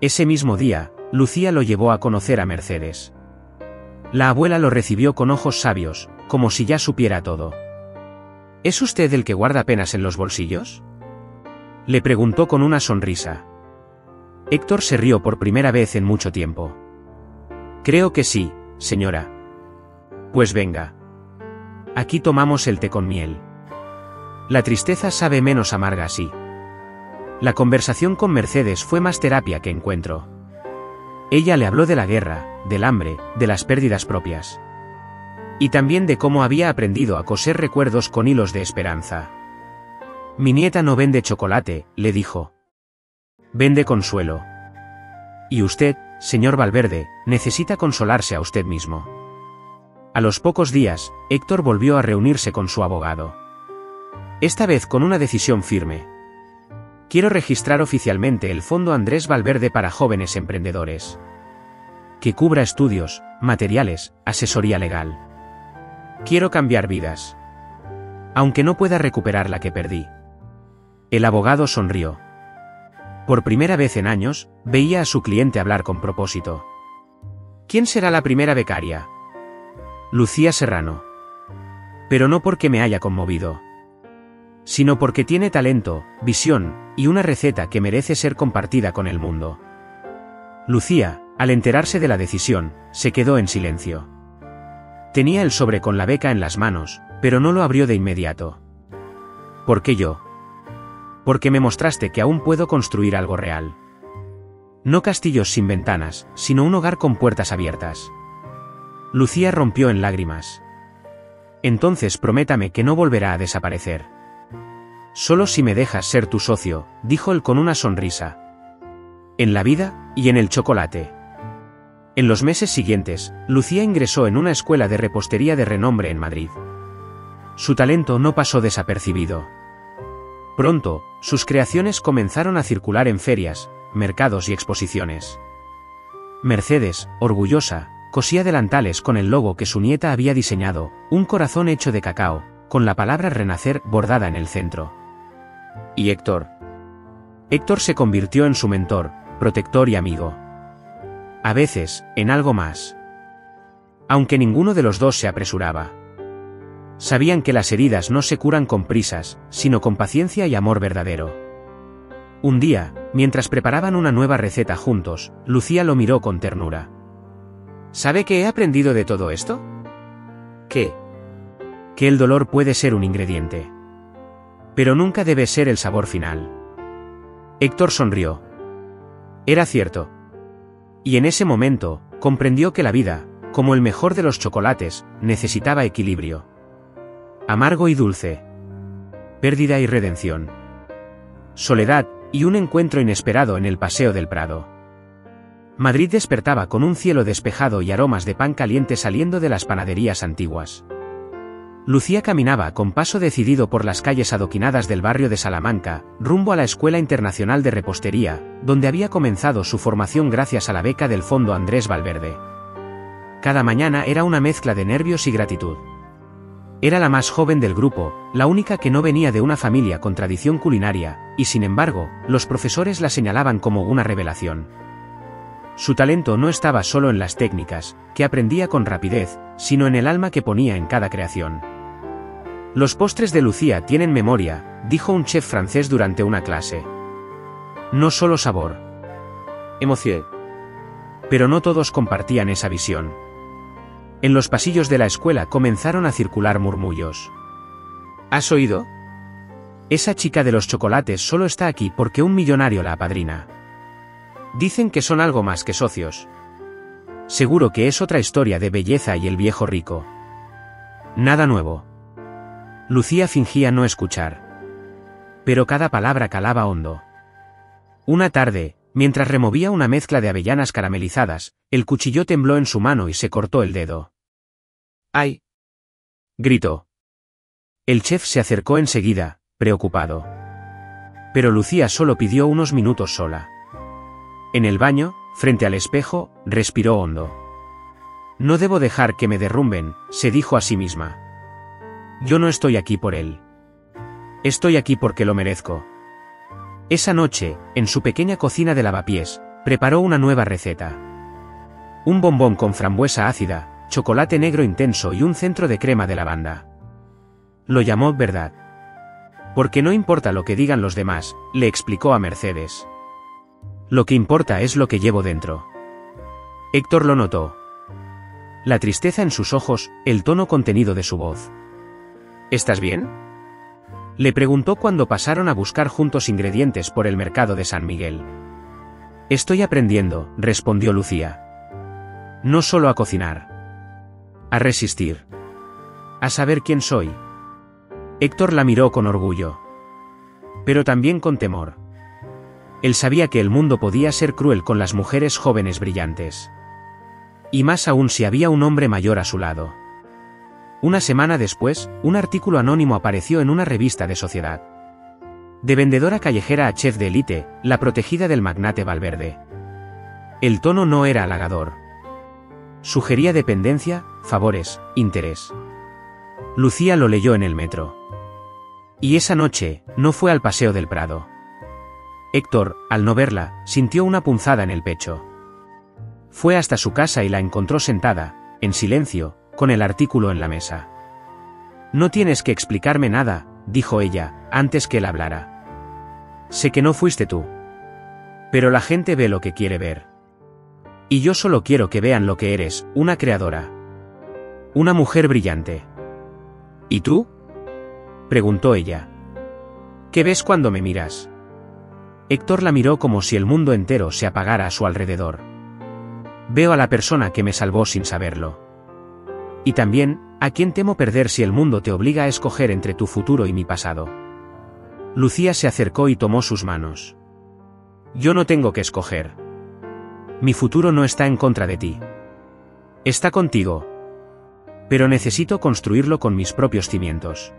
Ese mismo día, Lucía lo llevó a conocer a Mercedes. La abuela lo recibió con ojos sabios, como si ya supiera todo. ¿Es usted el que guarda penas en los bolsillos?, le preguntó con una sonrisa. Héctor se rió por primera vez en mucho tiempo. Creo que sí, señora. Pues venga. Aquí tomamos el té con miel. La tristeza sabe menos amarga así. La conversación con Mercedes fue más terapia que encuentro. Ella le habló de la guerra, del hambre, de las pérdidas propias. Y también de cómo había aprendido a coser recuerdos con hilos de esperanza. Mi nieta no vende chocolate, le dijo. Vende consuelo. Y usted, señor Valverde, necesita consolarse a usted mismo. A los pocos días, Héctor volvió a reunirse con su abogado. Esta vez con una decisión firme. Quiero registrar oficialmente el Fondo Andrés Valverde para jóvenes emprendedores. Que cubra estudios, materiales, asesoría legal. Quiero cambiar vidas. Aunque no pueda recuperar la que perdí. El abogado sonrió. Por primera vez en años, veía a su cliente hablar con propósito. ¿Quién será la primera becaria? Lucía Serrano. Pero no porque me haya conmovido, sino porque tiene talento, visión, y una receta que merece ser compartida con el mundo. Lucía, al enterarse de la decisión, se quedó en silencio. Tenía el sobre con la beca en las manos, pero no lo abrió de inmediato. ¿Por qué yo? Porque me mostraste que aún puedo construir algo real. No castillos sin ventanas, sino un hogar con puertas abiertas. Lucía rompió en lágrimas. Entonces prométame que no volverá a desaparecer. Solo si me dejas ser tu socio, dijo él con una sonrisa. En la vida, y en el chocolate. En los meses siguientes, Lucía ingresó en una escuela de repostería de renombre en Madrid. Su talento no pasó desapercibido. Pronto, sus creaciones comenzaron a circular en ferias, mercados y exposiciones. Mercedes, orgullosa, cosía delantales con el logo que su nieta había diseñado, un corazón hecho de cacao, con la palabra renacer bordada en el centro. ¿Y Héctor? Héctor se convirtió en su mentor, protector y amigo. A veces, en algo más. Aunque ninguno de los dos se apresuraba. Sabían que las heridas no se curan con prisas, sino con paciencia y amor verdadero. Un día, mientras preparaban una nueva receta juntos, Lucía lo miró con ternura. ¿Sabe qué he aprendido de todo esto? ¿Qué? Que el dolor puede ser un ingrediente. Pero nunca debe ser el sabor final. Héctor sonrió. Era cierto. Y en ese momento, comprendió que la vida, como el mejor de los chocolates, necesitaba equilibrio. Amargo y dulce. Pérdida y redención. Soledad, y un encuentro inesperado en el Paseo del Prado. Madrid despertaba con un cielo despejado y aromas de pan caliente saliendo de las panaderías antiguas. Lucía caminaba con paso decidido por las calles adoquinadas del barrio de Salamanca, rumbo a la Escuela Internacional de Repostería, donde había comenzado su formación gracias a la beca del Fondo Andrés Valverde. Cada mañana era una mezcla de nervios y gratitud. Era la más joven del grupo, la única que no venía de una familia con tradición culinaria, y sin embargo, los profesores la señalaban como una revelación. Su talento no estaba solo en las técnicas, que aprendía con rapidez, sino en el alma que ponía en cada creación. Los postres de Lucía tienen memoria, dijo un chef francés durante una clase. No solo sabor. Emoción. Pero no todos compartían esa visión. En los pasillos de la escuela comenzaron a circular murmullos. ¿Has oído? Esa chica de los chocolates solo está aquí porque un millonario la apadrina. Dicen que son algo más que socios. Seguro que es otra historia de belleza y el viejo rico. Nada nuevo. Lucía fingía no escuchar. Pero cada palabra calaba hondo. Una tarde, mientras removía una mezcla de avellanas caramelizadas, el cuchillo tembló en su mano y se cortó el dedo. ¡Ay! Gritó. El chef se acercó enseguida, preocupado. Pero Lucía solo pidió unos minutos sola. En el baño, frente al espejo, respiró hondo. No debo dejar que me derrumben, se dijo a sí misma. Yo no estoy aquí por él. Estoy aquí porque lo merezco. Esa noche, en su pequeña cocina de lavapiés, Preparó una nueva receta. Un bombón con frambuesa ácida, chocolate negro intenso y un centro de crema de lavanda. Lo llamó verdad. Porque no importa lo que digan los demás, le explicó a Mercedes. Lo que importa es lo que llevo dentro. Héctor lo notó. La tristeza en sus ojos, el tono contenido de su voz. ¿Estás bien?, le preguntó cuando pasaron a buscar juntos ingredientes por el mercado de San Miguel. Estoy aprendiendo, respondió Lucía. No solo a cocinar. A resistir. A saber quién soy. Héctor la miró con orgullo. Pero también con temor. Él sabía que el mundo podía ser cruel con las mujeres jóvenes brillantes. Y más aún si había un hombre mayor a su lado. Una semana después, un artículo anónimo apareció en una revista de sociedad. De vendedora callejera a chef de élite, la protegida del magnate Valverde. El tono no era halagador. Sugería dependencia, favores, interés. Lucía lo leyó en el metro. Y esa noche, no fue al Paseo del Prado. Héctor, al no verla, sintió una punzada en el pecho. Fue hasta su casa y la encontró sentada, en silencio, con el artículo en la mesa. No tienes que explicarme nada, dijo ella, antes que él hablara. Sé que no fuiste tú. Pero la gente ve lo que quiere ver. Y yo solo quiero que vean lo que eres, una creadora. Una mujer brillante. ¿Y tú?, preguntó ella. ¿Qué ves cuando me miras? Héctor la miró como si el mundo entero se apagara a su alrededor. Veo a la persona que me salvó sin saberlo. Y también, ¿a quién temo perder si el mundo te obliga a escoger entre tu futuro y mi pasado? Lucía se acercó y tomó sus manos. Yo no tengo que escoger. Mi futuro no está en contra de ti. Está contigo. Pero necesito construirlo con mis propios cimientos.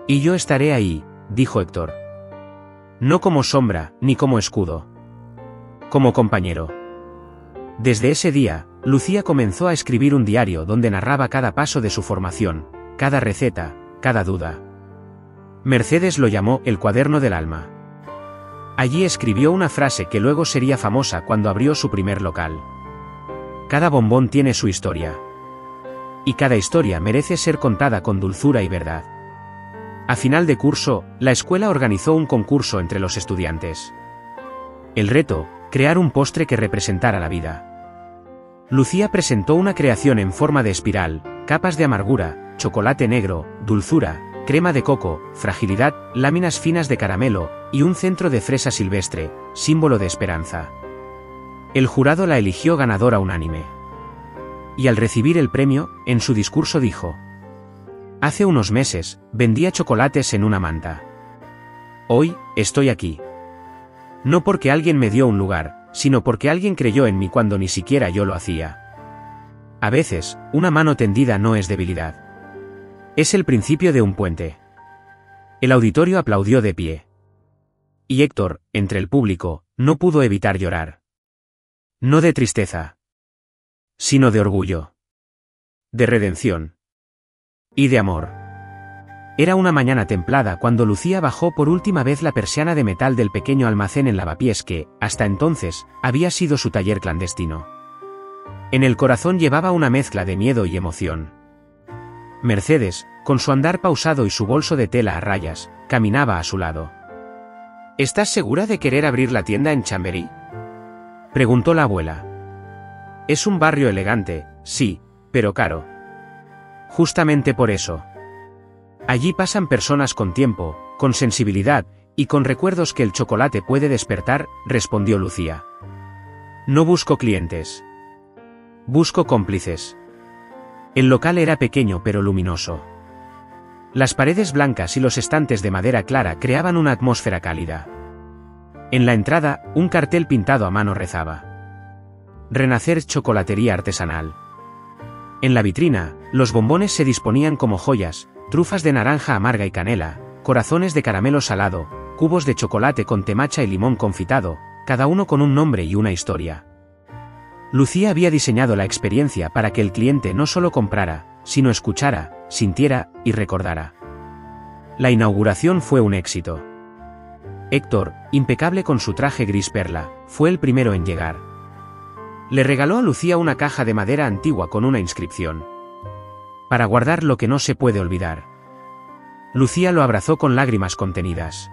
Y yo estaré ahí, dijo Héctor. No como sombra, ni como escudo. Como compañero. Desde ese día, Lucía comenzó a escribir un diario donde narraba cada paso de su formación, cada receta, cada duda. Mercedes lo llamó el cuaderno del alma. Allí escribió una frase que luego sería famosa cuando abrió su primer local. Cada bombón tiene su historia. Y cada historia merece ser contada con dulzura y verdad. A final de curso, la escuela organizó un concurso entre los estudiantes. El reto, crear un postre que representara la vida. Lucía presentó una creación en forma de espiral, capas de amargura, chocolate negro, dulzura, crema de coco, fragilidad, láminas finas de caramelo, y un centro de fresa silvestre, símbolo de esperanza. El jurado la eligió ganadora unánime. Y al recibir el premio, en su discurso dijo: hace unos meses, vendía chocolates en una manta. Hoy, estoy aquí. No porque alguien me dio un lugar, sino porque alguien creyó en mí cuando ni siquiera yo lo hacía. A veces, una mano tendida no es debilidad. Es el principio de un puente. El auditorio aplaudió de pie. Y Héctor, entre el público, no pudo evitar llorar. No de tristeza, sino de orgullo. De redención. Y de amor. Era una mañana templada cuando Lucía bajó por última vez la persiana de metal del pequeño almacén en Lavapiés que, hasta entonces, había sido su taller clandestino. En el corazón llevaba una mezcla de miedo y emoción. Mercedes, con su andar pausado y su bolso de tela a rayas, caminaba a su lado. ¿Estás segura de querer abrir la tienda en Chamberí?, preguntó la abuela. Es un barrio elegante, sí, pero caro. Justamente por eso. Allí pasan personas con tiempo, con sensibilidad, y con recuerdos que el chocolate puede despertar, respondió Lucía. No busco clientes. Busco cómplices. El local era pequeño pero luminoso. Las paredes blancas y los estantes de madera clara creaban una atmósfera cálida. En la entrada, un cartel pintado a mano rezaba: Renacer chocolatería artesanal. En la vitrina, los bombones se disponían como joyas, trufas de naranja amarga y canela, corazones de caramelo salado, cubos de chocolate con temacha y limón confitado, cada uno con un nombre y una historia. Lucía había diseñado la experiencia para que el cliente no solo comprara, sino escuchara, sintiera y recordara. La inauguración fue un éxito. Héctor, impecable con su traje gris perla, fue el primero en llegar. Le regaló a Lucía una caja de madera antigua con una inscripción. Para guardar lo que no se puede olvidar. Lucía lo abrazó con lágrimas contenidas.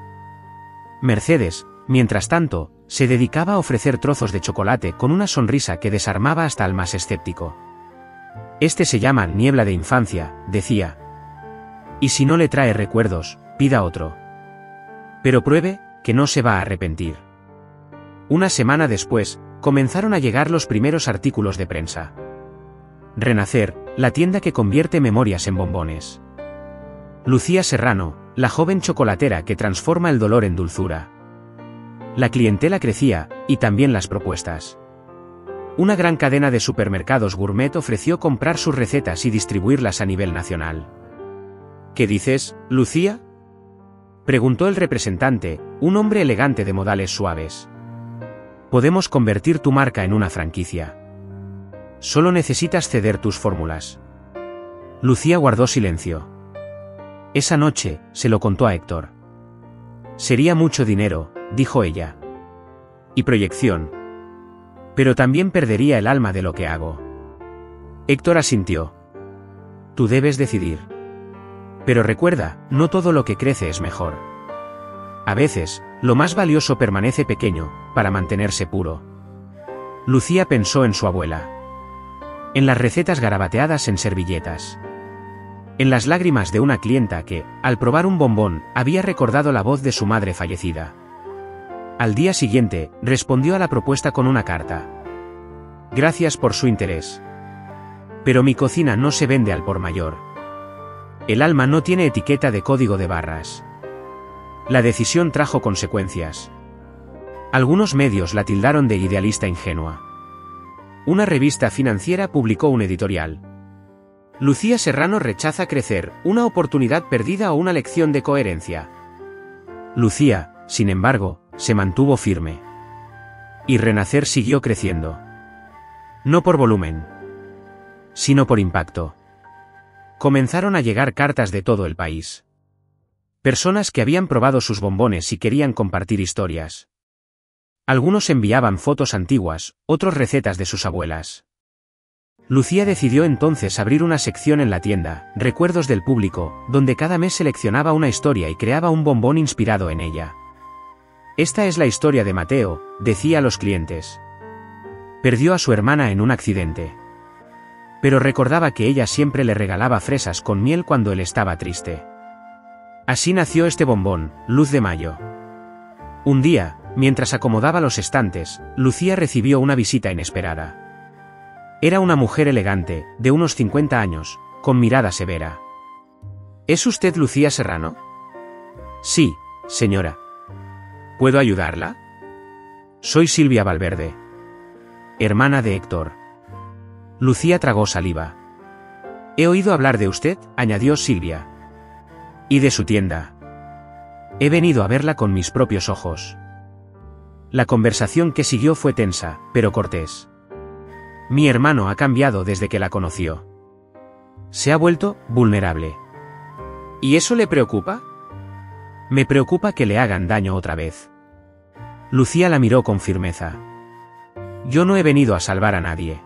Mercedes, mientras tanto, se dedicaba a ofrecer trozos de chocolate con una sonrisa que desarmaba hasta al más escéptico. Este se llama niebla de infancia, decía. Y si no le trae recuerdos, pida otro. Pero pruebe, que no se va a arrepentir. Una semana después, comenzaron a llegar los primeros artículos de prensa. Renacer, la tienda que convierte memorias en bombones. Lucía Serrano, la joven chocolatera que transforma el dolor en dulzura. La clientela crecía, y también las propuestas. Una gran cadena de supermercados gourmet ofreció comprar sus recetas y distribuirlas a nivel nacional. ¿Qué dices, Lucía?, preguntó el representante, un hombre elegante de modales suaves. Podemos convertir tu marca en una franquicia. Solo necesitas ceder tus fórmulas. Lucía guardó silencio. Esa noche, se lo contó a Héctor. Sería mucho dinero, dijo ella. Y proyección. Pero también perdería el alma de lo que hago. Héctor asintió. Tú debes decidir. Pero recuerda, no todo lo que crece es mejor. A veces, lo más valioso permanece pequeño, para mantenerse puro. Lucía pensó en su abuela. En las recetas garabateadas en servilletas. En las lágrimas de una clienta que, al probar un bombón, había recordado la voz de su madre fallecida. Al día siguiente, respondió a la propuesta con una carta. Gracias por su interés. Pero mi cocina no se vende al por mayor. El alma no tiene etiqueta de código de barras. La decisión trajo consecuencias. Algunos medios la tildaron de idealista ingenua. Una revista financiera publicó un editorial. Lucía Serrano rechaza crecer, una oportunidad perdida o una lección de coherencia. Lucía, sin embargo, se mantuvo firme. Y Renacer siguió creciendo. No por volumen, sino por impacto. Comenzaron a llegar cartas de todo el país. Personas que habían probado sus bombones y querían compartir historias. Algunos enviaban fotos antiguas, otros recetas de sus abuelas. Lucía decidió entonces abrir una sección en la tienda, Recuerdos del Público, donde cada mes seleccionaba una historia y creaba un bombón inspirado en ella. Esta es la historia de Mateo, decía a los clientes. Perdió a su hermana en un accidente. Pero recordaba que ella siempre le regalaba fresas con miel cuando él estaba triste. Así nació este bombón, Luz de Mayo. Un día, mientras acomodaba los estantes, Lucía recibió una visita inesperada. Era una mujer elegante, de unos 50 años, con mirada severa. ¿Es usted Lucía Serrano? Sí, señora. ¿Puedo ayudarla? Soy Silvia Valverde. Hermana de Héctor. Lucía tragó saliva. He oído hablar de usted, añadió Silvia. Y de su tienda. He venido a verla con mis propios ojos. La conversación que siguió fue tensa, pero cortés. Mi hermano ha cambiado desde que la conoció. Se ha vuelto vulnerable. ¿Y eso le preocupa? Me preocupa que le hagan daño otra vez. Lucía la miró con firmeza. Yo no he venido a salvar a nadie.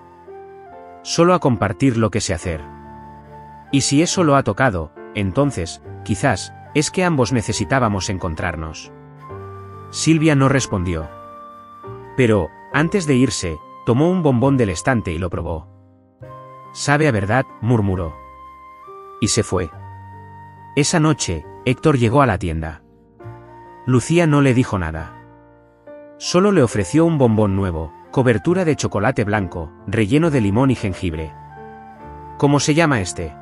Solo a compartir lo que sé hacer. Y si eso lo ha tocado, entonces, quizás, es que ambos necesitábamos encontrarnos. Silvia no respondió. Pero, antes de irse, tomó un bombón del estante y lo probó. Sabe a verdad, murmuró. Y se fue. Esa noche, Héctor llegó a la tienda. Lucía no le dijo nada. Solo le ofreció un bombón nuevo, cobertura de chocolate blanco, relleno de limón y jengibre. ¿Cómo se llama este?,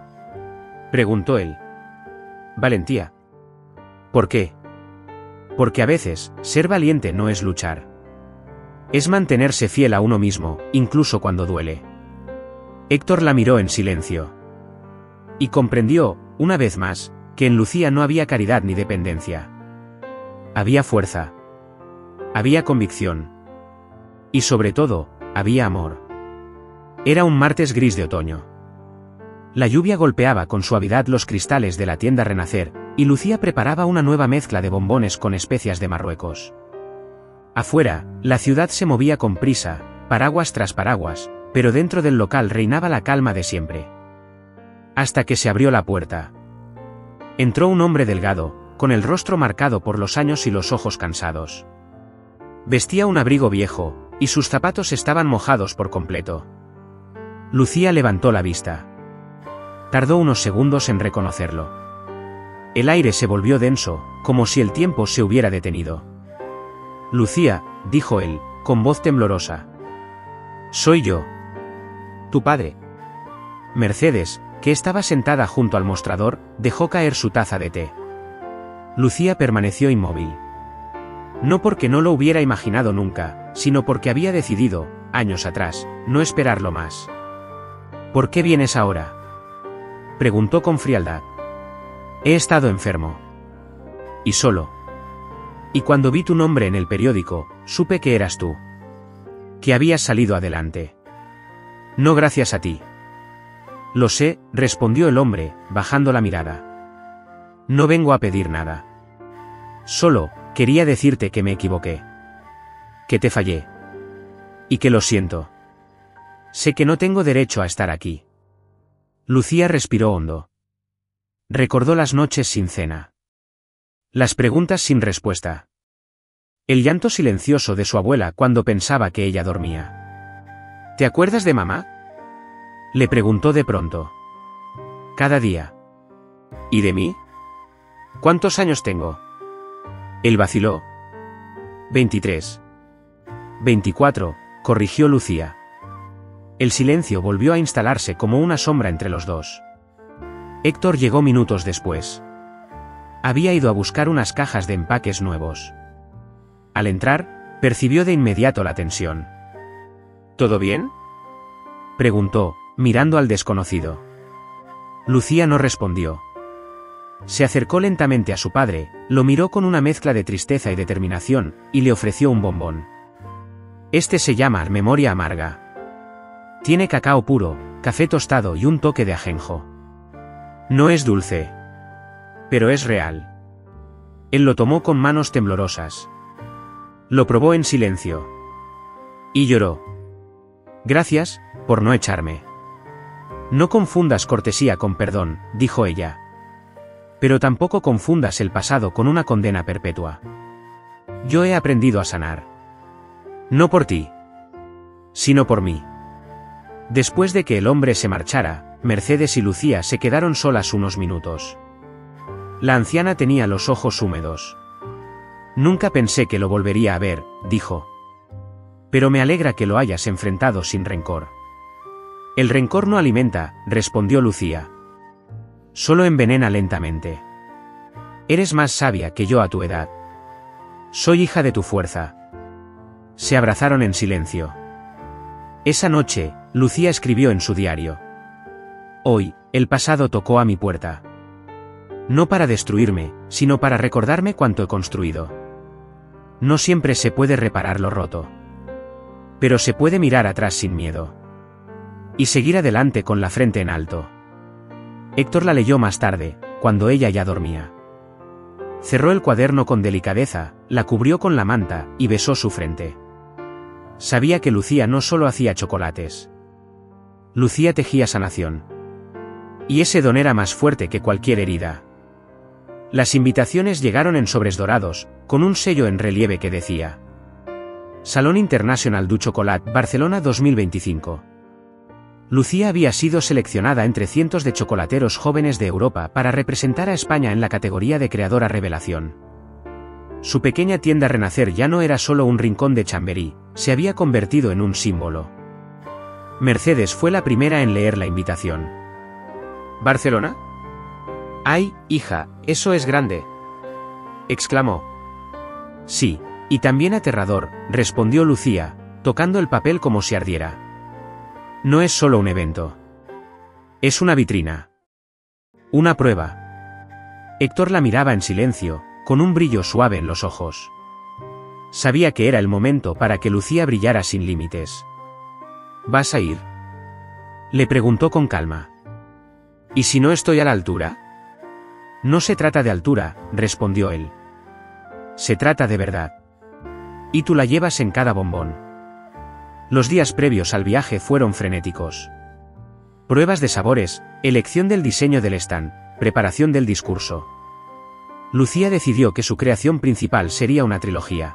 preguntó él. Valentía. ¿Por qué? Porque a veces, ser valiente no es luchar. Es mantenerse fiel a uno mismo, incluso cuando duele. Héctor la miró en silencio. Y comprendió, una vez más, que en Lucía no había caridad ni dependencia. Había fuerza. Había convicción. Y sobre todo, había amor. Era un martes gris de otoño. La lluvia golpeaba con suavidad los cristales de la tienda Renacer, y Lucía preparaba una nueva mezcla de bombones con especias de Marruecos. Afuera, la ciudad se movía con prisa, paraguas tras paraguas, pero dentro del local reinaba la calma de siempre. Hasta que se abrió la puerta. Entró un hombre delgado, con el rostro marcado por los años y los ojos cansados. Vestía un abrigo viejo, y sus zapatos estaban mojados por completo. Lucía levantó la vista. Tardó unos segundos en reconocerlo. El aire se volvió denso, como si el tiempo se hubiera detenido. Lucía, dijo él, con voz temblorosa. Soy yo. Tu padre. Mercedes, que estaba sentada junto al mostrador, dejó caer su taza de té. Lucía permaneció inmóvil. No porque no lo hubiera imaginado nunca, sino porque había decidido, años atrás, no esperarlo más. ¿Por qué vienes ahora?, preguntó con frialdad. He estado enfermo. Y solo. Y cuando vi tu nombre en el periódico, supe que eras tú. Que habías salido adelante. No gracias a ti. Lo sé, respondió el hombre, bajando la mirada. No vengo a pedir nada. Solo, quería decirte que me equivoqué. Que te fallé. Y que lo siento. Sé que no tengo derecho a estar aquí. Lucía respiró hondo. Recordó las noches sin cena. Las preguntas sin respuesta. El llanto silencioso de su abuela cuando pensaba que ella dormía. ¿Te acuerdas de mamá?, le preguntó de pronto. Cada día. ¿Y de mí? ¿Cuántos años tengo? Él vaciló. 23. 24, corrigió Lucía. El silencio volvió a instalarse como una sombra entre los dos. Héctor llegó minutos después. Había ido a buscar unas cajas de empaques nuevos. Al entrar, percibió de inmediato la tensión. ¿Todo bien?, preguntó, mirando al desconocido. Lucía no respondió. Se acercó lentamente a su padre, lo miró con una mezcla de tristeza y determinación, y le ofreció un bombón. Este se llama Memoria Amarga. Tiene cacao puro, café tostado y un toque de ajenjo. No es dulce. Pero es real. Él lo tomó con manos temblorosas. Lo probó en silencio. Y lloró. Gracias, por no echarme. No confundas cortesía con perdón, dijo ella. Pero tampoco confundas el pasado con una condena perpetua. Yo he aprendido a sanar. No por ti, sino por mí. Después de que el hombre se marchara, Mercedes y Lucía se quedaron solas unos minutos. La anciana tenía los ojos húmedos. Nunca pensé que lo volvería a ver, dijo. Pero me alegra que lo hayas enfrentado sin rencor. El rencor no alimenta, respondió Lucía. Solo envenena lentamente. Eres más sabia que yo a tu edad. Soy hija de tu fuerza. Se abrazaron en silencio. Esa noche, Lucía escribió en su diario. Hoy, el pasado tocó a mi puerta. No para destruirme, sino para recordarme cuánto he construido. No siempre se puede reparar lo roto. Pero se puede mirar atrás sin miedo. Y seguir adelante con la frente en alto. Héctor la leyó más tarde, cuando ella ya dormía. Cerró el cuaderno con delicadeza, la cubrió con la manta, y besó su frente. Sabía que Lucía no solo hacía chocolates. Lucía tejía sanación. Y ese don era más fuerte que cualquier herida. Las invitaciones llegaron en sobres dorados, con un sello en relieve que decía: Salón International du Chocolat, Barcelona 2025. Lucía había sido seleccionada entre cientos de chocolateros jóvenes de Europa para representar a España en la categoría de Creadora Revelación. Su pequeña tienda Renacer ya no era solo un rincón de Chamberí, se había convertido en un símbolo. Mercedes fue la primera en leer la invitación. ¿Barcelona? ¡Ay, hija, eso es grande!, exclamó. Sí, y también aterrador, respondió Lucía, tocando el papel como si ardiera. No es solo un evento. Es una vitrina. Una prueba. Héctor la miraba en silencio, con un brillo suave en los ojos. Sabía que era el momento para que Lucía brillara sin límites. ¿Vas a ir?, le preguntó con calma. ¿Y si no estoy a la altura?, No se trata de altura, respondió él. Se trata de verdad. Y tú la llevas en cada bombón. Los días previos al viaje fueron frenéticos. Pruebas de sabores, elección del diseño del stand, preparación del discurso. Lucía decidió que su creación principal sería una trilogía.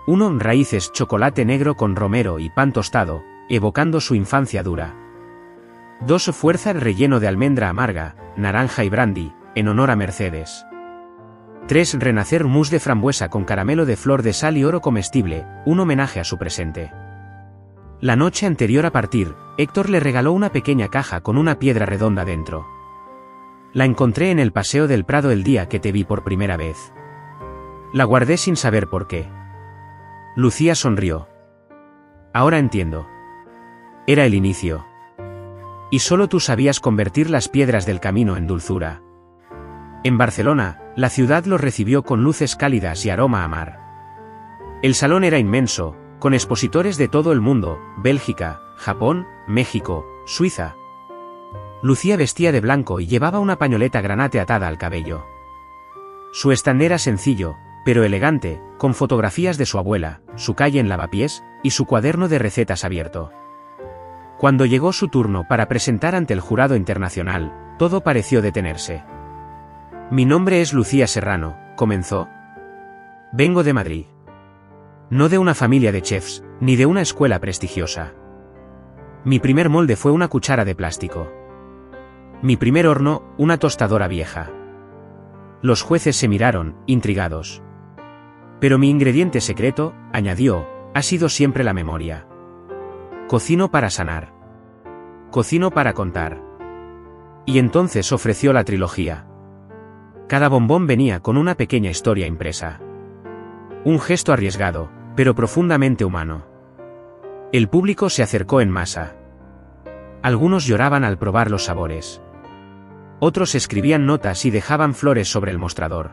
1. Raíces, chocolate negro con romero y pan tostado, evocando su infancia dura. 2. Fuerza, relleno de almendra amarga, naranja y brandy, en honor a Mercedes. 3. Renacer, mousse de frambuesa con caramelo de flor de sal y oro comestible, un homenaje a su presente. La noche anterior a partir, Héctor le regaló una pequeña caja con una piedra redonda dentro. La encontré en el paseo del Prado el día que te vi por primera vez. La guardé sin saber por qué. Lucía sonrió. Ahora entiendo. Era el inicio. Y solo tú sabías convertir las piedras del camino en dulzura. En Barcelona, la ciudad los recibió con luces cálidas y aroma a mar. El salón era inmenso, con expositores de todo el mundo, Bélgica, Japón, México, Suiza. Lucía vestía de blanco y llevaba una pañoleta granate atada al cabello. Su stand era sencillo, pero elegante, con fotografías de su abuela, su calle en Lavapiés, y su cuaderno de recetas abierto. Cuando llegó su turno para presentar ante el jurado internacional, todo pareció detenerse. Mi nombre es Lucía Serrano, comenzó. Vengo de Madrid. No de una familia de chefs, ni de una escuela prestigiosa. Mi primer molde fue una cuchara de plástico. Mi primer horno, una tostadora vieja. Los jueces se miraron, intrigados. Pero mi ingrediente secreto, añadió, ha sido siempre la memoria. Cocino para sanar. Cocino para contar. Y entonces ofreció la trilogía. Cada bombón venía con una pequeña historia impresa. Un gesto arriesgado, pero profundamente humano. El público se acercó en masa. Algunos lloraban al probar los sabores. Otros escribían notas y dejaban flores sobre el mostrador.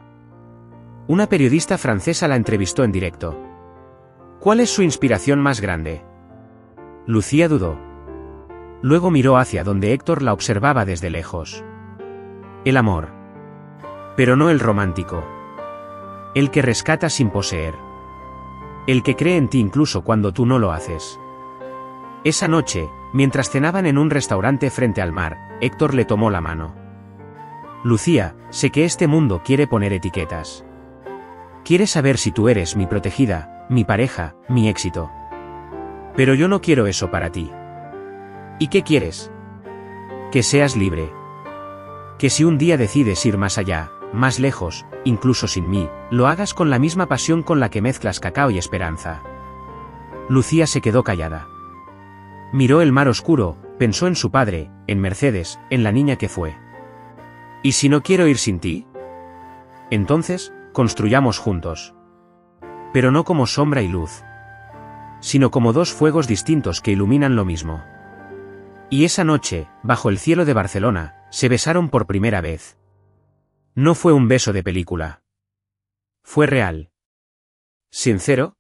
Una periodista francesa la entrevistó en directo. ¿Cuál es su inspiración más grande? Lucía dudó. Luego miró hacia donde Héctor la observaba desde lejos. El amor. Pero no el romántico. El que rescata sin poseer. El que cree en ti incluso cuando tú no lo haces. Esa noche, mientras cenaban en un restaurante frente al mar, Héctor le tomó la mano. Lucía, sé que este mundo quiere poner etiquetas. Quiere saber si tú eres mi protegida, mi pareja, mi éxito. Pero yo no quiero eso para ti. ¿Y qué quieres? Que seas libre. Que si un día decides ir más allá, más lejos, incluso sin mí, lo hagas con la misma pasión con la que mezclas cacao y esperanza. Lucía se quedó callada. Miró el mar oscuro, pensó en su padre, en Mercedes, en la niña que fue. ¿Y si no quiero ir sin ti? Entonces, construyamos juntos. Pero no como sombra y luz, sino como dos fuegos distintos que iluminan lo mismo. Y esa noche, bajo el cielo de Barcelona, se besaron por primera vez. No fue un beso de película. Fue real. Sincero.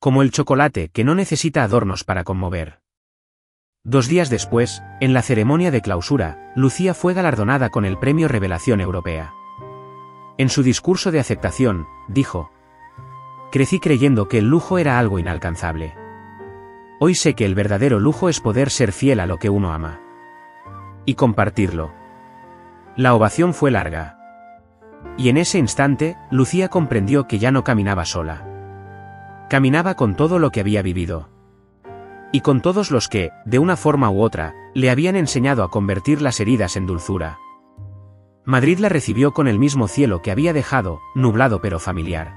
Como el chocolate que no necesita adornos para conmover. 2 días después, en la ceremonia de clausura, Lucía fue galardonada con el Premio Revelación Europea. En su discurso de aceptación, dijo: crecí creyendo que el lujo era algo inalcanzable. Hoy sé que el verdadero lujo es poder ser fiel a lo que uno ama. Y compartirlo. La ovación fue larga. Y en ese instante, Lucía comprendió que ya no caminaba sola. Caminaba con todo lo que había vivido. Y con todos los que, de una forma u otra, le habían enseñado a convertir las heridas en dulzura. Madrid la recibió con el mismo cielo que había dejado, nublado pero familiar.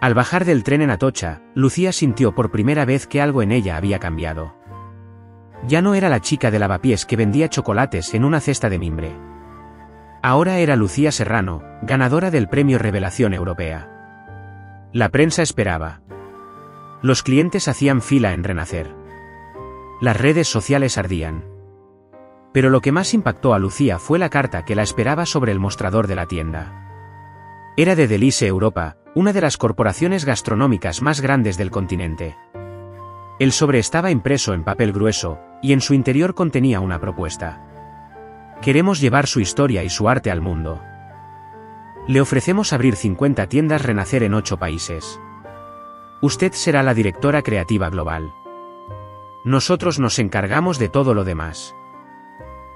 Al bajar del tren en Atocha, Lucía sintió por primera vez que algo en ella había cambiado. Ya no era la chica de Lavapiés que vendía chocolates en una cesta de mimbre. Ahora era Lucía Serrano, ganadora del Premio Revelación Europea. La prensa esperaba. Los clientes hacían fila en Renacer. Las redes sociales ardían. Pero lo que más impactó a Lucía fue la carta que la esperaba sobre el mostrador de la tienda. Era de Delice Europa, una de las corporaciones gastronómicas más grandes del continente. El sobre estaba impreso en papel grueso, y en su interior contenía una propuesta. Queremos llevar su historia y su arte al mundo. Le ofrecemos abrir 50 tiendas Renacer en 8 países. Usted será la directora creativa global. Nosotros nos encargamos de todo lo demás.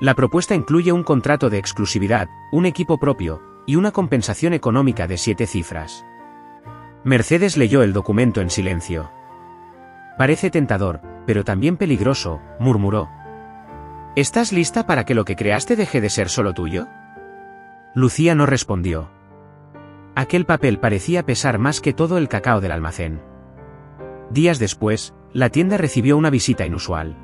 La propuesta incluye un contrato de exclusividad, un equipo propio, y una compensación económica de 7 cifras. Mercedes leyó el documento en silencio. Parece tentador, pero también peligroso, murmuró. ¿Estás lista para que lo que creaste deje de ser solo tuyo? Lucía no respondió. Aquel papel parecía pesar más que todo el cacao del almacén. Días después, la tienda recibió una visita inusual.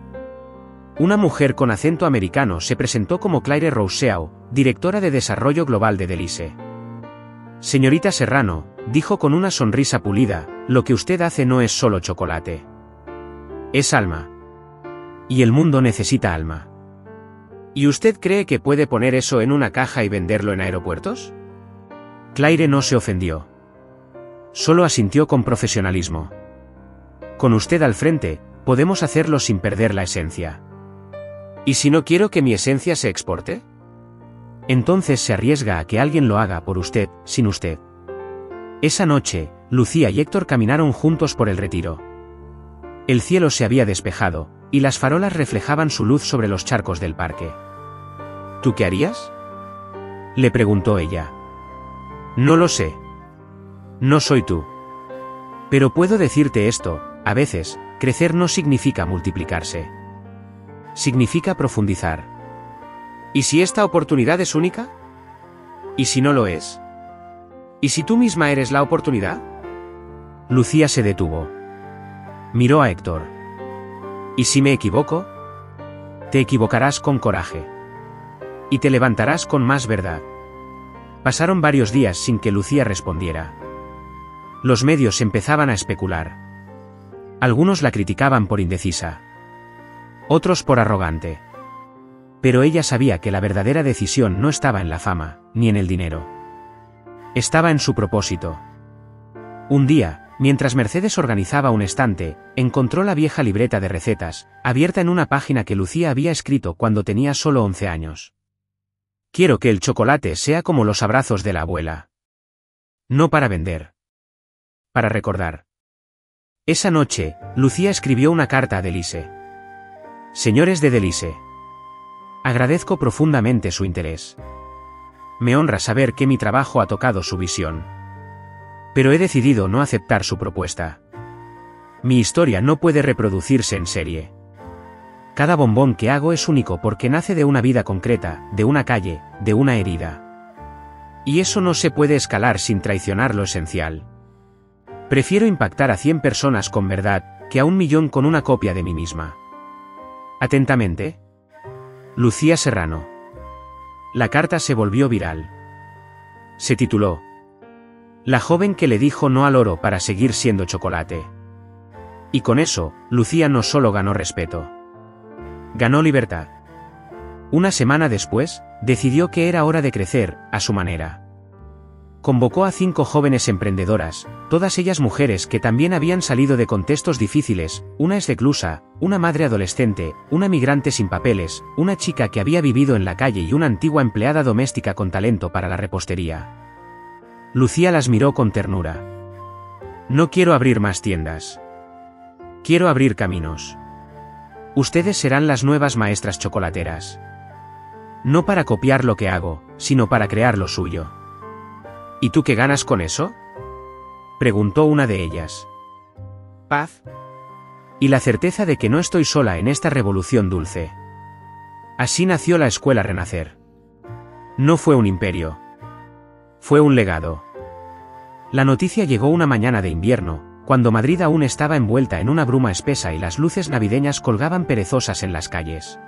Una mujer con acento americano se presentó como Claire Rousseau, directora de Desarrollo Global de Delice. Señorita Serrano, dijo con una sonrisa pulida, lo que usted hace no es solo chocolate. Es alma. Y el mundo necesita alma. ¿Y usted cree que puede poner eso en una caja y venderlo en aeropuertos? Claire no se ofendió. Solo asintió con profesionalismo. Con usted al frente, podemos hacerlo sin perder la esencia. ¿Y si no quiero que mi esencia se exporte? Entonces se arriesga a que alguien lo haga por usted, sin usted. Esa noche, Lucía y Héctor caminaron juntos por el retiro. El cielo se había despejado, y las farolas reflejaban su luz sobre los charcos del parque. ¿Tú qué harías?, le preguntó ella. No lo sé. No soy tú. Pero puedo decirte esto, a veces, crecer no significa multiplicarse. Significa profundizar. ¿Y si esta oportunidad es única? ¿Y si no lo es? ¿Y si tú misma eres la oportunidad? Lucía se detuvo. Miró a Héctor. ¿Y si me equivoco? Te equivocarás con coraje. Y te levantarás con más verdad. Pasaron varios días sin que Lucía respondiera. Los medios empezaban a especular. Algunos la criticaban por indecisa. Otros por arrogante. Pero ella sabía que la verdadera decisión no estaba en la fama, ni en el dinero. Estaba en su propósito. Un día, mientras Mercedes organizaba un estante, encontró la vieja libreta de recetas, abierta en una página que Lucía había escrito cuando tenía solo 11 años. Quiero que el chocolate sea como los abrazos de la abuela. No para vender. Para recordar. Esa noche, Lucía escribió una carta a Delice. Señores de Delice. Agradezco profundamente su interés. Me honra saber que mi trabajo ha tocado su visión. Pero he decidido no aceptar su propuesta. Mi historia no puede reproducirse en serie. Cada bombón que hago es único porque nace de una vida concreta, de una calle, de una herida. Y eso no se puede escalar sin traicionar lo esencial. Prefiero impactar a 100 personas con verdad, que a 1.000.000 con una copia de mí misma. Atentamente. Lucía Serrano. La carta se volvió viral. Se tituló La joven que le dijo no al oro para seguir siendo chocolate. Y con eso, Lucía no solo ganó respeto. Ganó libertad. Una semana después, decidió que era hora de crecer, a su manera. Convocó a 5 jóvenes emprendedoras, todas ellas mujeres que también habían salido de contextos difíciles, una exreclusa, una madre adolescente, una migrante sin papeles, una chica que había vivido en la calle y una antigua empleada doméstica con talento para la repostería. Lucía las miró con ternura. No quiero abrir más tiendas. Quiero abrir caminos. Ustedes serán las nuevas maestras chocolateras. No para copiar lo que hago, sino para crear lo suyo. ¿Y tú qué ganas con eso?, preguntó una de ellas. Paz. Y la certeza de que no estoy sola en esta revolución dulce. Así nació la Escuela Renacer. No fue un imperio. Fue un legado. La noticia llegó una mañana de invierno, cuando Madrid aún estaba envuelta en una bruma espesa y las luces navideñas colgaban perezosas en las calles.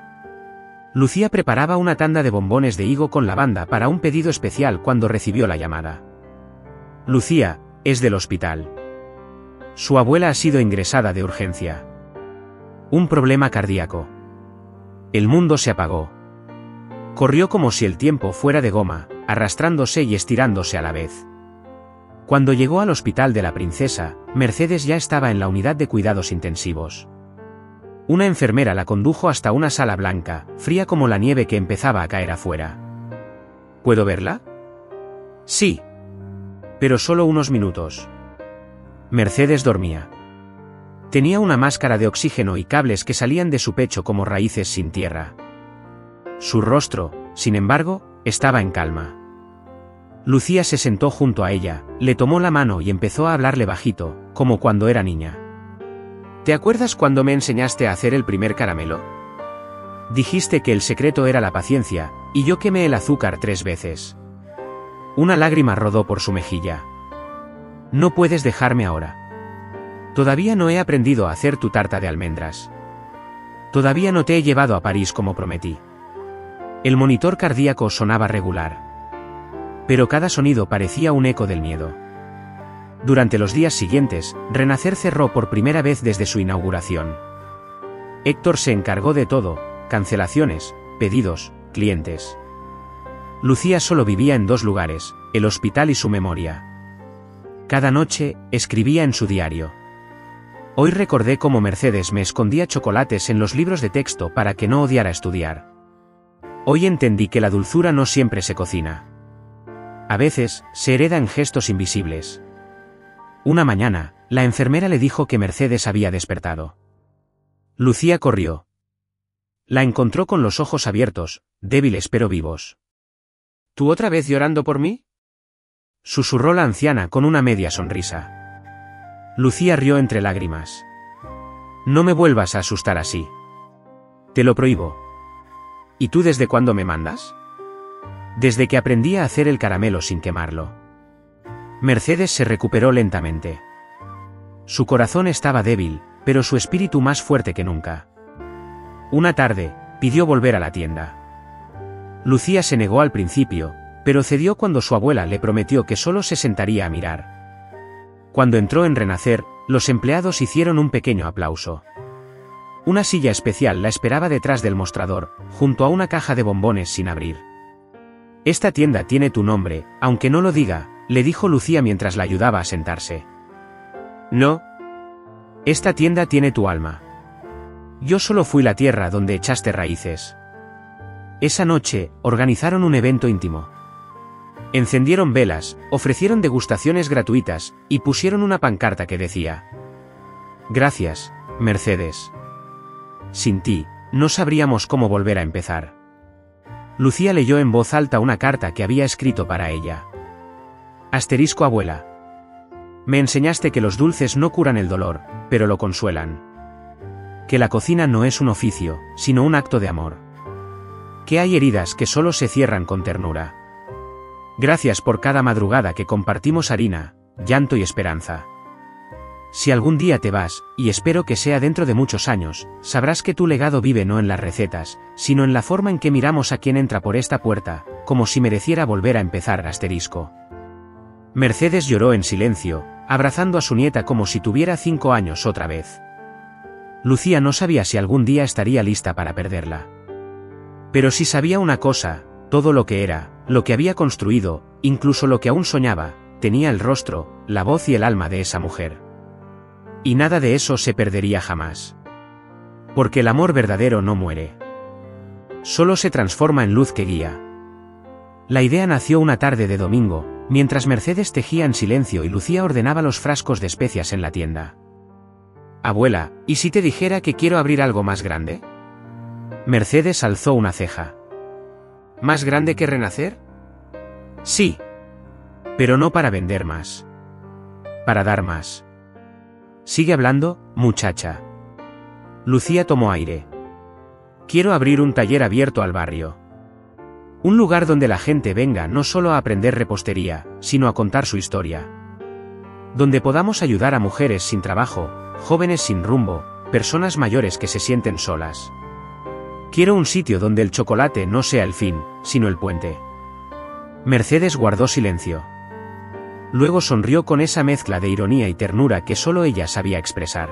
Lucía preparaba una tanda de bombones de higo con lavanda para un pedido especial cuando recibió la llamada. Lucía, es del hospital. Su abuela ha sido ingresada de urgencia. Un problema cardíaco. El mundo se apagó. Corrió como si el tiempo fuera de goma, arrastrándose y estirándose a la vez. Cuando llegó al hospital de la princesa, Mercedes ya estaba en la unidad de cuidados intensivos. Una enfermera la condujo hasta una sala blanca, fría como la nieve que empezaba a caer afuera. ¿Puedo verla? Sí. Pero solo unos minutos. Mercedes dormía. Tenía una máscara de oxígeno y cables que salían de su pecho como raíces sin tierra. Su rostro, sin embargo, estaba en calma. Lucía se sentó junto a ella, le tomó la mano y empezó a hablarle bajito, como cuando era niña. ¿Te acuerdas cuando me enseñaste a hacer el primer caramelo? Dijiste que el secreto era la paciencia, y yo quemé el azúcar 3 veces. Una lágrima rodó por su mejilla. No puedes dejarme ahora. Todavía no he aprendido a hacer tu tarta de almendras. Todavía no te he llevado a París como prometí. El monitor cardíaco sonaba regular. Pero cada sonido parecía un eco del miedo. Durante los días siguientes, Renacer cerró por primera vez desde su inauguración. Héctor se encargó de todo: cancelaciones, pedidos, clientes. Lucía solo vivía en 2 lugares, el hospital y su memoria. Cada noche, escribía en su diario. Hoy recordé cómo Mercedes me escondía chocolates en los libros de texto para que no odiara estudiar. Hoy entendí que la dulzura no siempre se cocina. A veces, se hereda en gestos invisibles. Una mañana, la enfermera le dijo que Mercedes había despertado. Lucía corrió. La encontró con los ojos abiertos, débiles pero vivos. ¿Tú otra vez llorando por mí?, susurró la anciana con una media sonrisa. Lucía rió entre lágrimas. No me vuelvas a asustar así. Te lo prohíbo. ¿Y tú desde cuándo me mandas? Desde que aprendí a hacer el caramelo sin quemarlo. Mercedes se recuperó lentamente. Su corazón estaba débil, pero su espíritu más fuerte que nunca. Una tarde, pidió volver a la tienda. Lucía se negó al principio, pero cedió cuando su abuela le prometió que solo se sentaría a mirar. Cuando entró en Renacer, los empleados hicieron un pequeño aplauso. Una silla especial la esperaba detrás del mostrador, junto a una caja de bombones sin abrir. Esta tienda tiene tu nombre, aunque no lo diga, le dijo Lucía mientras la ayudaba a sentarse. No. Esta tienda tiene tu alma. Yo solo fui la tierra donde echaste raíces. Esa noche, organizaron un evento íntimo. Encendieron velas, ofrecieron degustaciones gratuitas, y pusieron una pancarta que decía: Gracias, Mercedes. Sin ti, no sabríamos cómo volver a empezar. Lucía leyó en voz alta una carta que había escrito para ella. Asterisco abuela. Me enseñaste que los dulces no curan el dolor, pero lo consuelan. Que la cocina no es un oficio, sino un acto de amor. Que hay heridas que solo se cierran con ternura. Gracias por cada madrugada que compartimos harina, llanto y esperanza. Si algún día te vas, y espero que sea dentro de muchos años, sabrás que tu legado vive no en las recetas, sino en la forma en que miramos a quien entra por esta puerta, como si mereciera volver a empezar. Asterisco. Mercedes lloró en silencio, abrazando a su nieta como si tuviera 5 años otra vez. Lucía no sabía si algún día estaría lista para perderla. Pero sí sabía una cosa: todo lo que era, lo que había construido, incluso lo que aún soñaba, tenía el rostro, la voz y el alma de esa mujer. Y nada de eso se perdería jamás. Porque el amor verdadero no muere. Solo se transforma en luz que guía. La idea nació una tarde de domingo, mientras Mercedes tejía en silencio y Lucía ordenaba los frascos de especias en la tienda. Abuela, ¿y si te dijera que quiero abrir algo más grande? Mercedes alzó una ceja. ¿Más grande que Renacer? Sí. Pero no para vender más. Para dar más. Sigue hablando, muchacha. Lucía tomó aire. Quiero abrir un taller abierto al barrio. Un lugar donde la gente venga no solo a aprender repostería, sino a contar su historia. Donde podamos ayudar a mujeres sin trabajo, jóvenes sin rumbo, personas mayores que se sienten solas. Quiero un sitio donde el chocolate no sea el fin, sino el puente. Mercedes guardó silencio. Luego sonrió con esa mezcla de ironía y ternura que solo ella sabía expresar.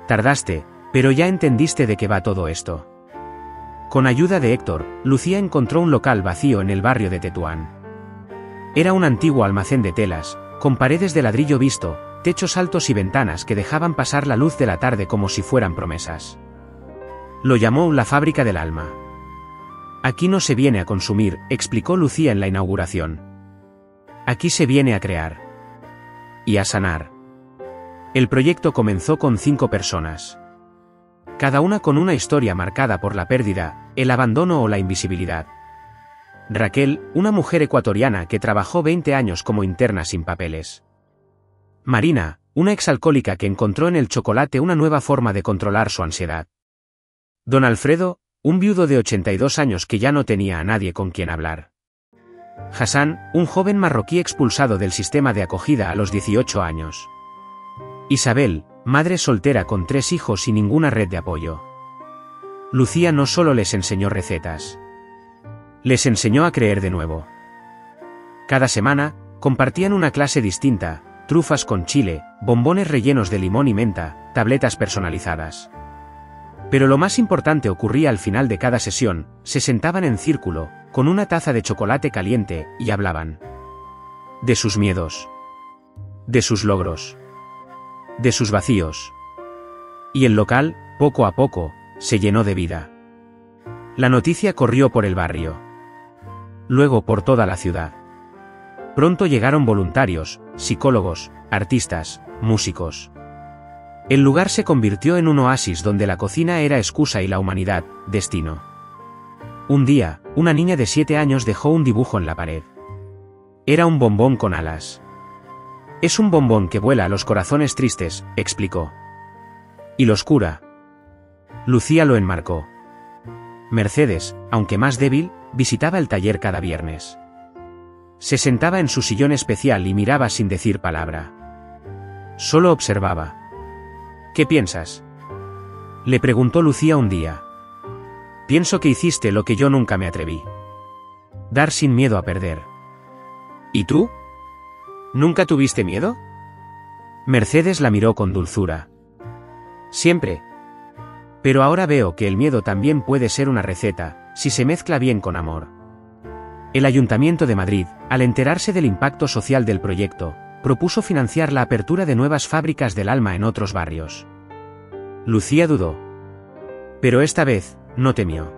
Tardaste, pero ya entendiste de qué va todo esto. Con ayuda de Héctor, Lucía encontró un local vacío en el barrio de Tetuán. Era un antiguo almacén de telas, con paredes de ladrillo visto, techos altos y ventanas que dejaban pasar la luz de la tarde como si fueran promesas. Lo llamó la fábrica del alma. Aquí no se viene a consumir, explicó Lucía en la inauguración. Aquí se viene a crear. Y a sanar. El proyecto comenzó con 5 personas. Cada una con una historia marcada por la pérdida, el abandono o la invisibilidad. Raquel, una mujer ecuatoriana que trabajó 20 años como interna sin papeles. Marina, una exalcohólica que encontró en el chocolate una nueva forma de controlar su ansiedad. Don Alfredo, un viudo de 82 años que ya no tenía a nadie con quien hablar. Hassan, un joven marroquí expulsado del sistema de acogida a los 18 años. Isabel, madre soltera con 3 hijos y ninguna red de apoyo. Lucía no solo les enseñó recetas. Les enseñó a creer de nuevo. Cada semana, compartían una clase distinta, trufas con chile, bombones rellenos de limón y menta, tabletas personalizadas. Pero lo más importante ocurría al final de cada sesión, se sentaban en círculo, con una taza de chocolate caliente, y hablaban. De sus miedos. De sus logros. De sus vacíos. Y el local, poco a poco, se llenó de vida. La noticia corrió por el barrio. Luego por toda la ciudad. Pronto llegaron voluntarios, psicólogos, artistas, músicos. El lugar se convirtió en un oasis donde la cocina era excusa y la humanidad, destino. Un día, una niña de 7 años dejó un dibujo en la pared. Era un bombón con alas. Es un bombón que vuela a los corazones tristes, explicó. Y los cura. Lucía lo enmarcó. Mercedes, aunque más débil, visitaba el taller cada viernes. Se sentaba en su sillón especial y miraba sin decir palabra. Solo observaba. ¿Qué piensas?, le preguntó Lucía un día. Pienso que hiciste lo que yo nunca me atreví. Dar sin miedo a perder. ¿Y tú? ¿Nunca tuviste miedo? Mercedes la miró con dulzura. Siempre. Pero ahora veo que el miedo también puede ser una receta, si se mezcla bien con amor. El Ayuntamiento de Madrid, al enterarse del impacto social del proyecto, propuso financiar la apertura de nuevas fábricas del alma en otros barrios. Lucía dudó. Pero esta vez, no temió.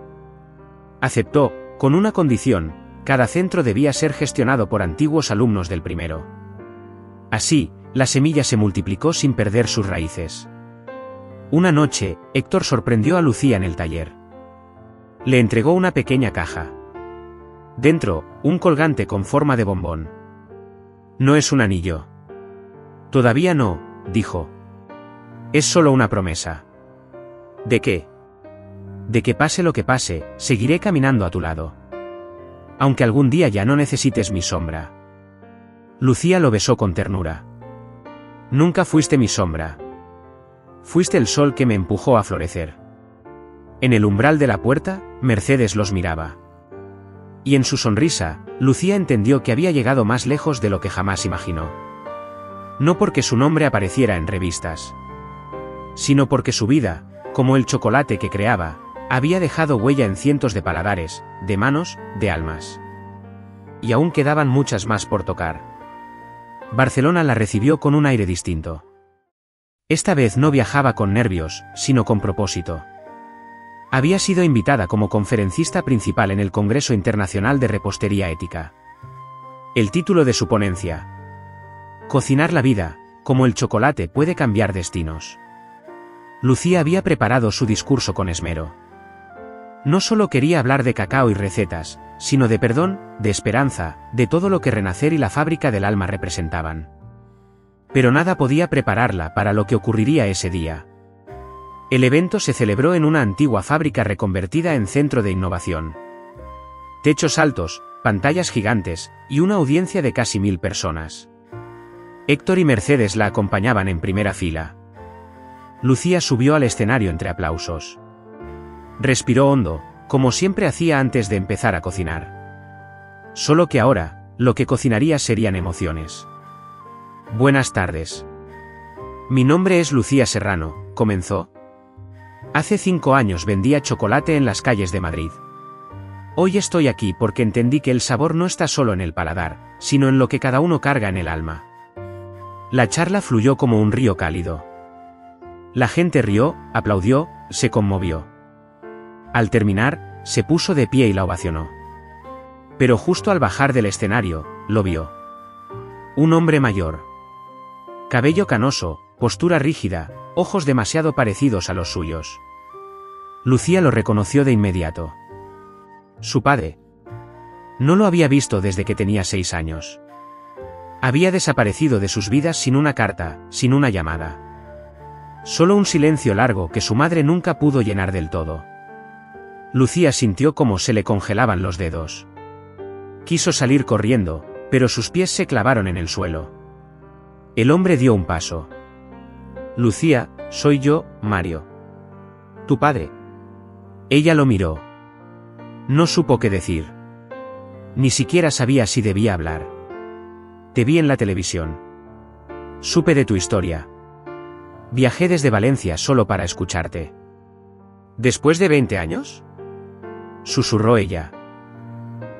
Aceptó, con una condición: cada centro debía ser gestionado por antiguos alumnos del primero. Así, la semilla se multiplicó sin perder sus raíces. Una noche, Héctor sorprendió a Lucía en el taller. Le entregó una pequeña caja. Dentro, un colgante con forma de bombón. No es un anillo. Todavía no, dijo. Es solo una promesa. ¿De qué? De que pase lo que pase, seguiré caminando a tu lado. Aunque algún día ya no necesites mi sombra. Lucía lo besó con ternura. Nunca fuiste mi sombra. Fuiste el sol que me empujó a florecer. En el umbral de la puerta, Mercedes los miraba. Y en su sonrisa, Lucía entendió que había llegado más lejos de lo que jamás imaginó. No porque su nombre apareciera en revistas, sino porque su vida, como el chocolate que creaba, había dejado huella en cientos de paladares, de manos, de almas. Y aún quedaban muchas más por tocar. Barcelona la recibió con un aire distinto. Esta vez no viajaba con nervios, sino con propósito. Había sido invitada como conferencista principal en el Congreso Internacional de Repostería Ética. El título de su ponencia: Cocinar la vida, como el chocolate puede cambiar destinos. Lucía había preparado su discurso con esmero. No solo quería hablar de cacao y recetas, sino de perdón, de esperanza, de todo lo que Renacer y la fábrica del alma representaban. Pero nada podía prepararla para lo que ocurriría ese día. El evento se celebró en una antigua fábrica reconvertida en centro de innovación. Techos altos, pantallas gigantes, y una audiencia de casi 1000 personas. Héctor y Mercedes la acompañaban en primera fila. Lucía subió al escenario entre aplausos. Respiró hondo, como siempre hacía antes de empezar a cocinar. Solo que ahora, lo que cocinaría serían emociones. Buenas tardes. Mi nombre es Lucía Serrano, comenzó. Hace 5 años vendía chocolate en las calles de Madrid. Hoy estoy aquí porque entendí que el sabor no está solo en el paladar, sino en lo que cada uno carga en el alma. La charla fluyó como un río cálido. La gente rió, aplaudió, se conmovió. Al terminar, se puso de pie y la ovacionó. Pero justo al bajar del escenario, lo vio. Un hombre mayor. Cabello canoso, postura rígida, ojos demasiado parecidos a los suyos. Lucía lo reconoció de inmediato. Su padre. No lo había visto desde que tenía 6 años. Había desaparecido de sus vidas sin una carta, sin una llamada. Solo un silencio largo que su madre nunca pudo llenar del todo. Lucía sintió cómo se le congelaban los dedos. Quiso salir corriendo, pero sus pies se clavaron en el suelo. El hombre dio un paso. Lucía, soy yo, Mario. Tu padre. Ella lo miró. No supo qué decir. Ni siquiera sabía si debía hablar. Te vi en la televisión. Supe de tu historia. Viajé desde Valencia solo para escucharte. ¿Después de 20 años? Susurró ella.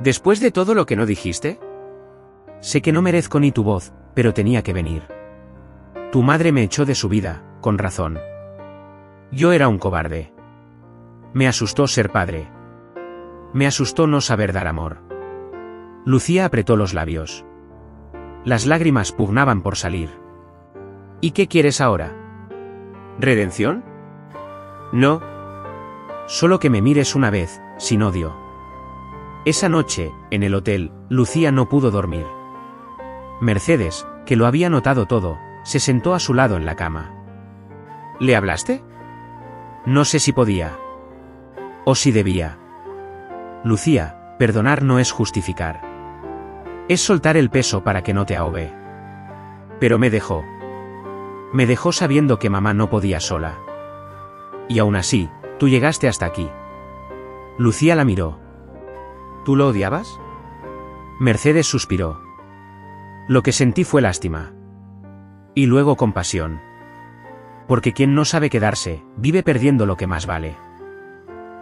¿Después de todo lo que no dijiste? Sé que no merezco ni tu voz, pero tenía que venir. Tu madre me echó de su vida, con razón. Yo era un cobarde. Me asustó ser padre. Me asustó no saber dar amor. Lucía apretó los labios. Las lágrimas pugnaban por salir. ¿Y qué quieres ahora? ¿Redención? No. Solo que me mires una vez, sin odio. Esa noche, en el hotel, Lucía no pudo dormir. Mercedes, que lo había notado todo, se sentó a su lado en la cama. ¿Le hablaste? No sé si podía. O si debía. Lucía, perdonar no es justificar. Es soltar el peso para que no te ahogue. Pero me dejó. Me dejó sabiendo que mamá no podía sola. Y aún así, tú llegaste hasta aquí. Lucía la miró. ¿Tú lo odiabas? Mercedes suspiró. Lo que sentí fue lástima. Y luego compasión. Porque quien no sabe quedarse, vive perdiendo lo que más vale.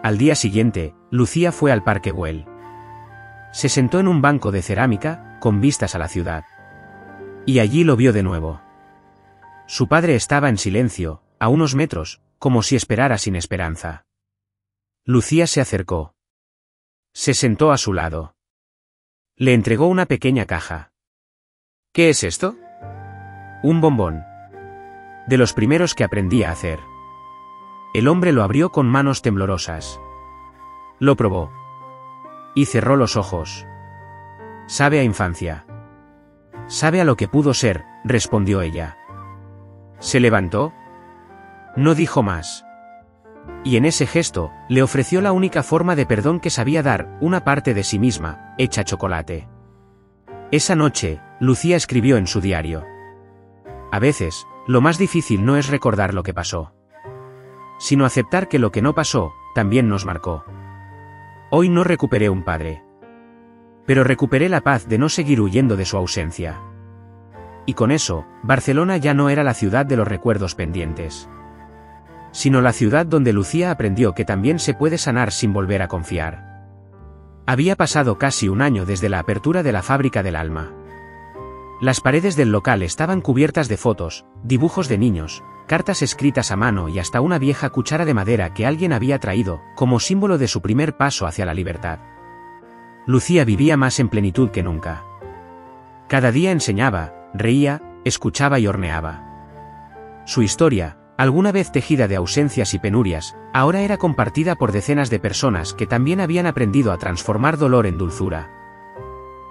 Al día siguiente, Lucía fue al Parque Güell. Se sentó en un banco de cerámica, con vistas a la ciudad. Y allí lo vio de nuevo. Su padre estaba en silencio, a unos metros, como si esperara sin esperanza. Lucía se acercó. Se sentó a su lado. Le entregó una pequeña caja. ¿Qué es esto? Un bombón. De los primeros que aprendí a hacer. El hombre lo abrió con manos temblorosas. Lo probó. Y cerró los ojos. Sabe a infancia. Sabe a lo que pudo ser, respondió ella. Se levantó. No dijo más. Y en ese gesto, le ofreció la única forma de perdón que sabía dar, una parte de sí misma, hecha chocolate. Esa noche, Lucía escribió en su diario. A veces, lo más difícil no es recordar lo que pasó, sino aceptar que lo que no pasó, también nos marcó. Hoy no recuperé un padre. Pero recuperé la paz de no seguir huyendo de su ausencia. Y con eso, Barcelona ya no era la ciudad de los recuerdos pendientes, sino la ciudad donde Lucía aprendió que también se puede sanar sin volver a confiar. Había pasado casi un año desde la apertura de la Fábrica del Alma. Las paredes del local estaban cubiertas de fotos, dibujos de niños, cartas escritas a mano y hasta una vieja cuchara de madera que alguien había traído, como símbolo de su primer paso hacia la libertad. Lucía vivía más en plenitud que nunca. Cada día enseñaba, reía, escuchaba y horneaba. Su historia, alguna vez tejida de ausencias y penurias, ahora era compartida por decenas de personas que también habían aprendido a transformar dolor en dulzura.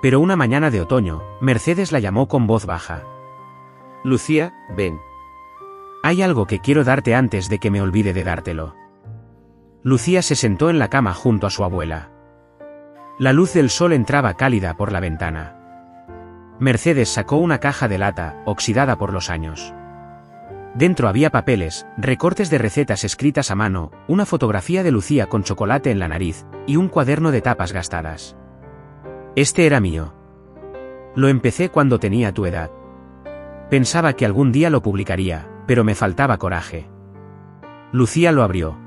Pero una mañana de otoño, Mercedes la llamó con voz baja. Lucía, ven. Hay algo que quiero darte antes de que me olvide de dártelo. Lucía se sentó en la cama junto a su abuela. La luz del sol entraba cálida por la ventana. Mercedes sacó una caja de lata, oxidada por los años. Dentro había papeles, recortes de recetas escritas a mano, una fotografía de Lucía con chocolate en la nariz, y un cuaderno de tapas gastadas. Este era mío. Lo empecé cuando tenía tu edad. Pensaba que algún día lo publicaría, pero me faltaba coraje. Lucía lo abrió.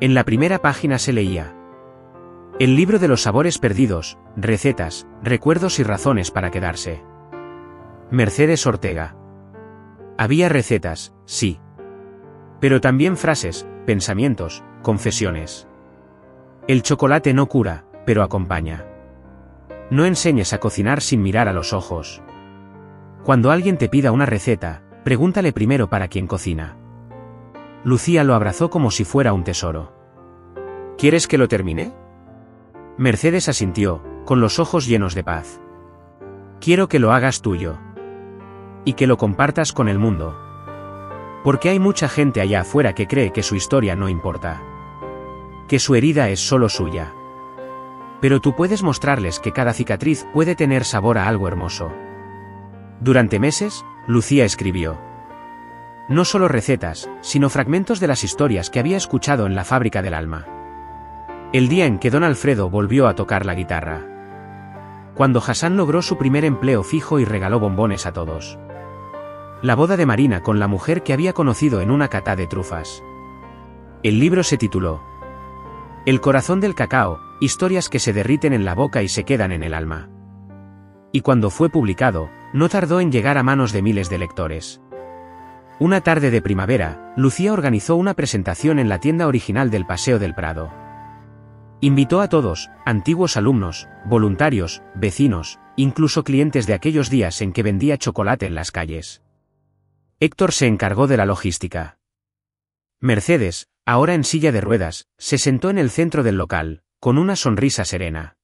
En la primera página se leía: el libro de los sabores perdidos, recetas, recuerdos y razones para quedarse. Mercedes Ortega. Había recetas, sí. Pero también frases, pensamientos, confesiones. El chocolate no cura, pero acompaña. No enseñes a cocinar sin mirar a los ojos. Cuando alguien te pida una receta, pregúntale primero para quién cocina. Lucía lo abrazó como si fuera un tesoro. ¿Quieres que lo termine? Mercedes asintió, con los ojos llenos de paz. Quiero que lo hagas tuyo. Y que lo compartas con el mundo. Porque hay mucha gente allá afuera que cree que su historia no importa. Que su herida es solo suya. Pero tú puedes mostrarles que cada cicatriz puede tener sabor a algo hermoso. Durante meses, Lucía escribió. No solo recetas, sino fragmentos de las historias que había escuchado en la fábrica del alma. El día en que don Alfredo volvió a tocar la guitarra. Cuando Hassan logró su primer empleo fijo y regaló bombones a todos. La boda de Marina con la mujer que había conocido en una cata de trufas. El libro se tituló El corazón del cacao, historias que se derriten en la boca y se quedan en el alma. Y cuando fue publicado, no tardó en llegar a manos de miles de lectores. Una tarde de primavera, Lucía organizó una presentación en la tienda original del Paseo del Prado. Invitó a todos, antiguos alumnos, voluntarios, vecinos, incluso clientes de aquellos días en que vendía chocolate en las calles. Héctor se encargó de la logística. Mercedes, ahora en silla de ruedas, se sentó en el centro del local, con una sonrisa serena.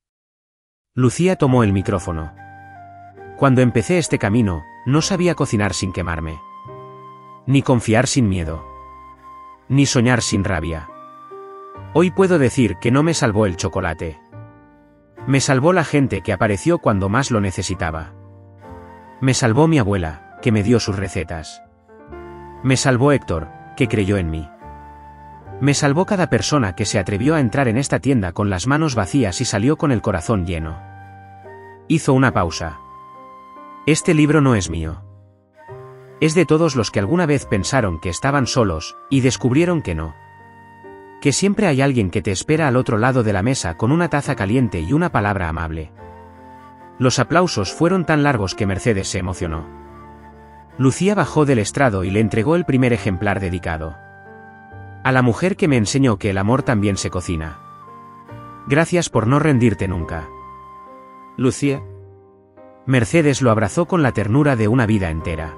Lucía tomó el micrófono. Cuando empecé este camino, no sabía cocinar sin quemarme. Ni confiar sin miedo. Ni soñar sin rabia. Hoy puedo decir que no me salvó el chocolate. Me salvó la gente que apareció cuando más lo necesitaba. Me salvó mi abuela, que me dio sus recetas. Me salvó Héctor, que creyó en mí. Me salvó cada persona que se atrevió a entrar en esta tienda con las manos vacías y salió con el corazón lleno. Hizo una pausa. Este libro no es mío. Es de todos los que alguna vez pensaron que estaban solos, y descubrieron que no. Que siempre hay alguien que te espera al otro lado de la mesa con una taza caliente y una palabra amable. Los aplausos fueron tan largos que Mercedes se emocionó. Lucía bajó del estrado y le entregó el primer ejemplar dedicado. A la mujer que me enseñó que el amor también se cocina. Gracias por no rendirte nunca. Lucía. Mercedes lo abrazó con la ternura de una vida entera.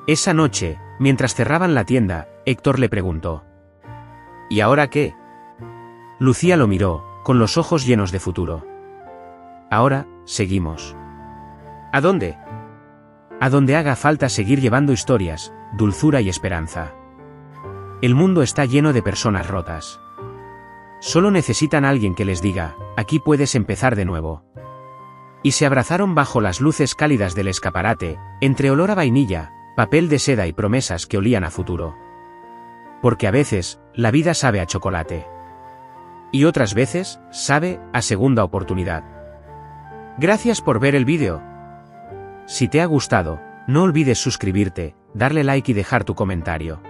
Esa noche, mientras cerraban la tienda, Héctor le preguntó. ¿Y ahora qué? Lucía lo miró, con los ojos llenos de futuro. Ahora, seguimos. ¿A dónde? A donde haga falta seguir llevando historias, dulzura y esperanza. El mundo está lleno de personas rotas. Solo necesitan a alguien que les diga, aquí puedes empezar de nuevo. Y se abrazaron bajo las luces cálidas del escaparate, entre olor a vainilla, papel de seda y promesas que olían a futuro. Porque a veces, la vida sabe a chocolate. Y otras veces, sabe a segunda oportunidad. Gracias por ver el vídeo. Si te ha gustado, no olvides suscribirte, darle like y dejar tu comentario.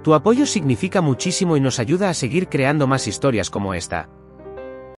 Tu apoyo significa muchísimo y nos ayuda a seguir creando más historias como esta.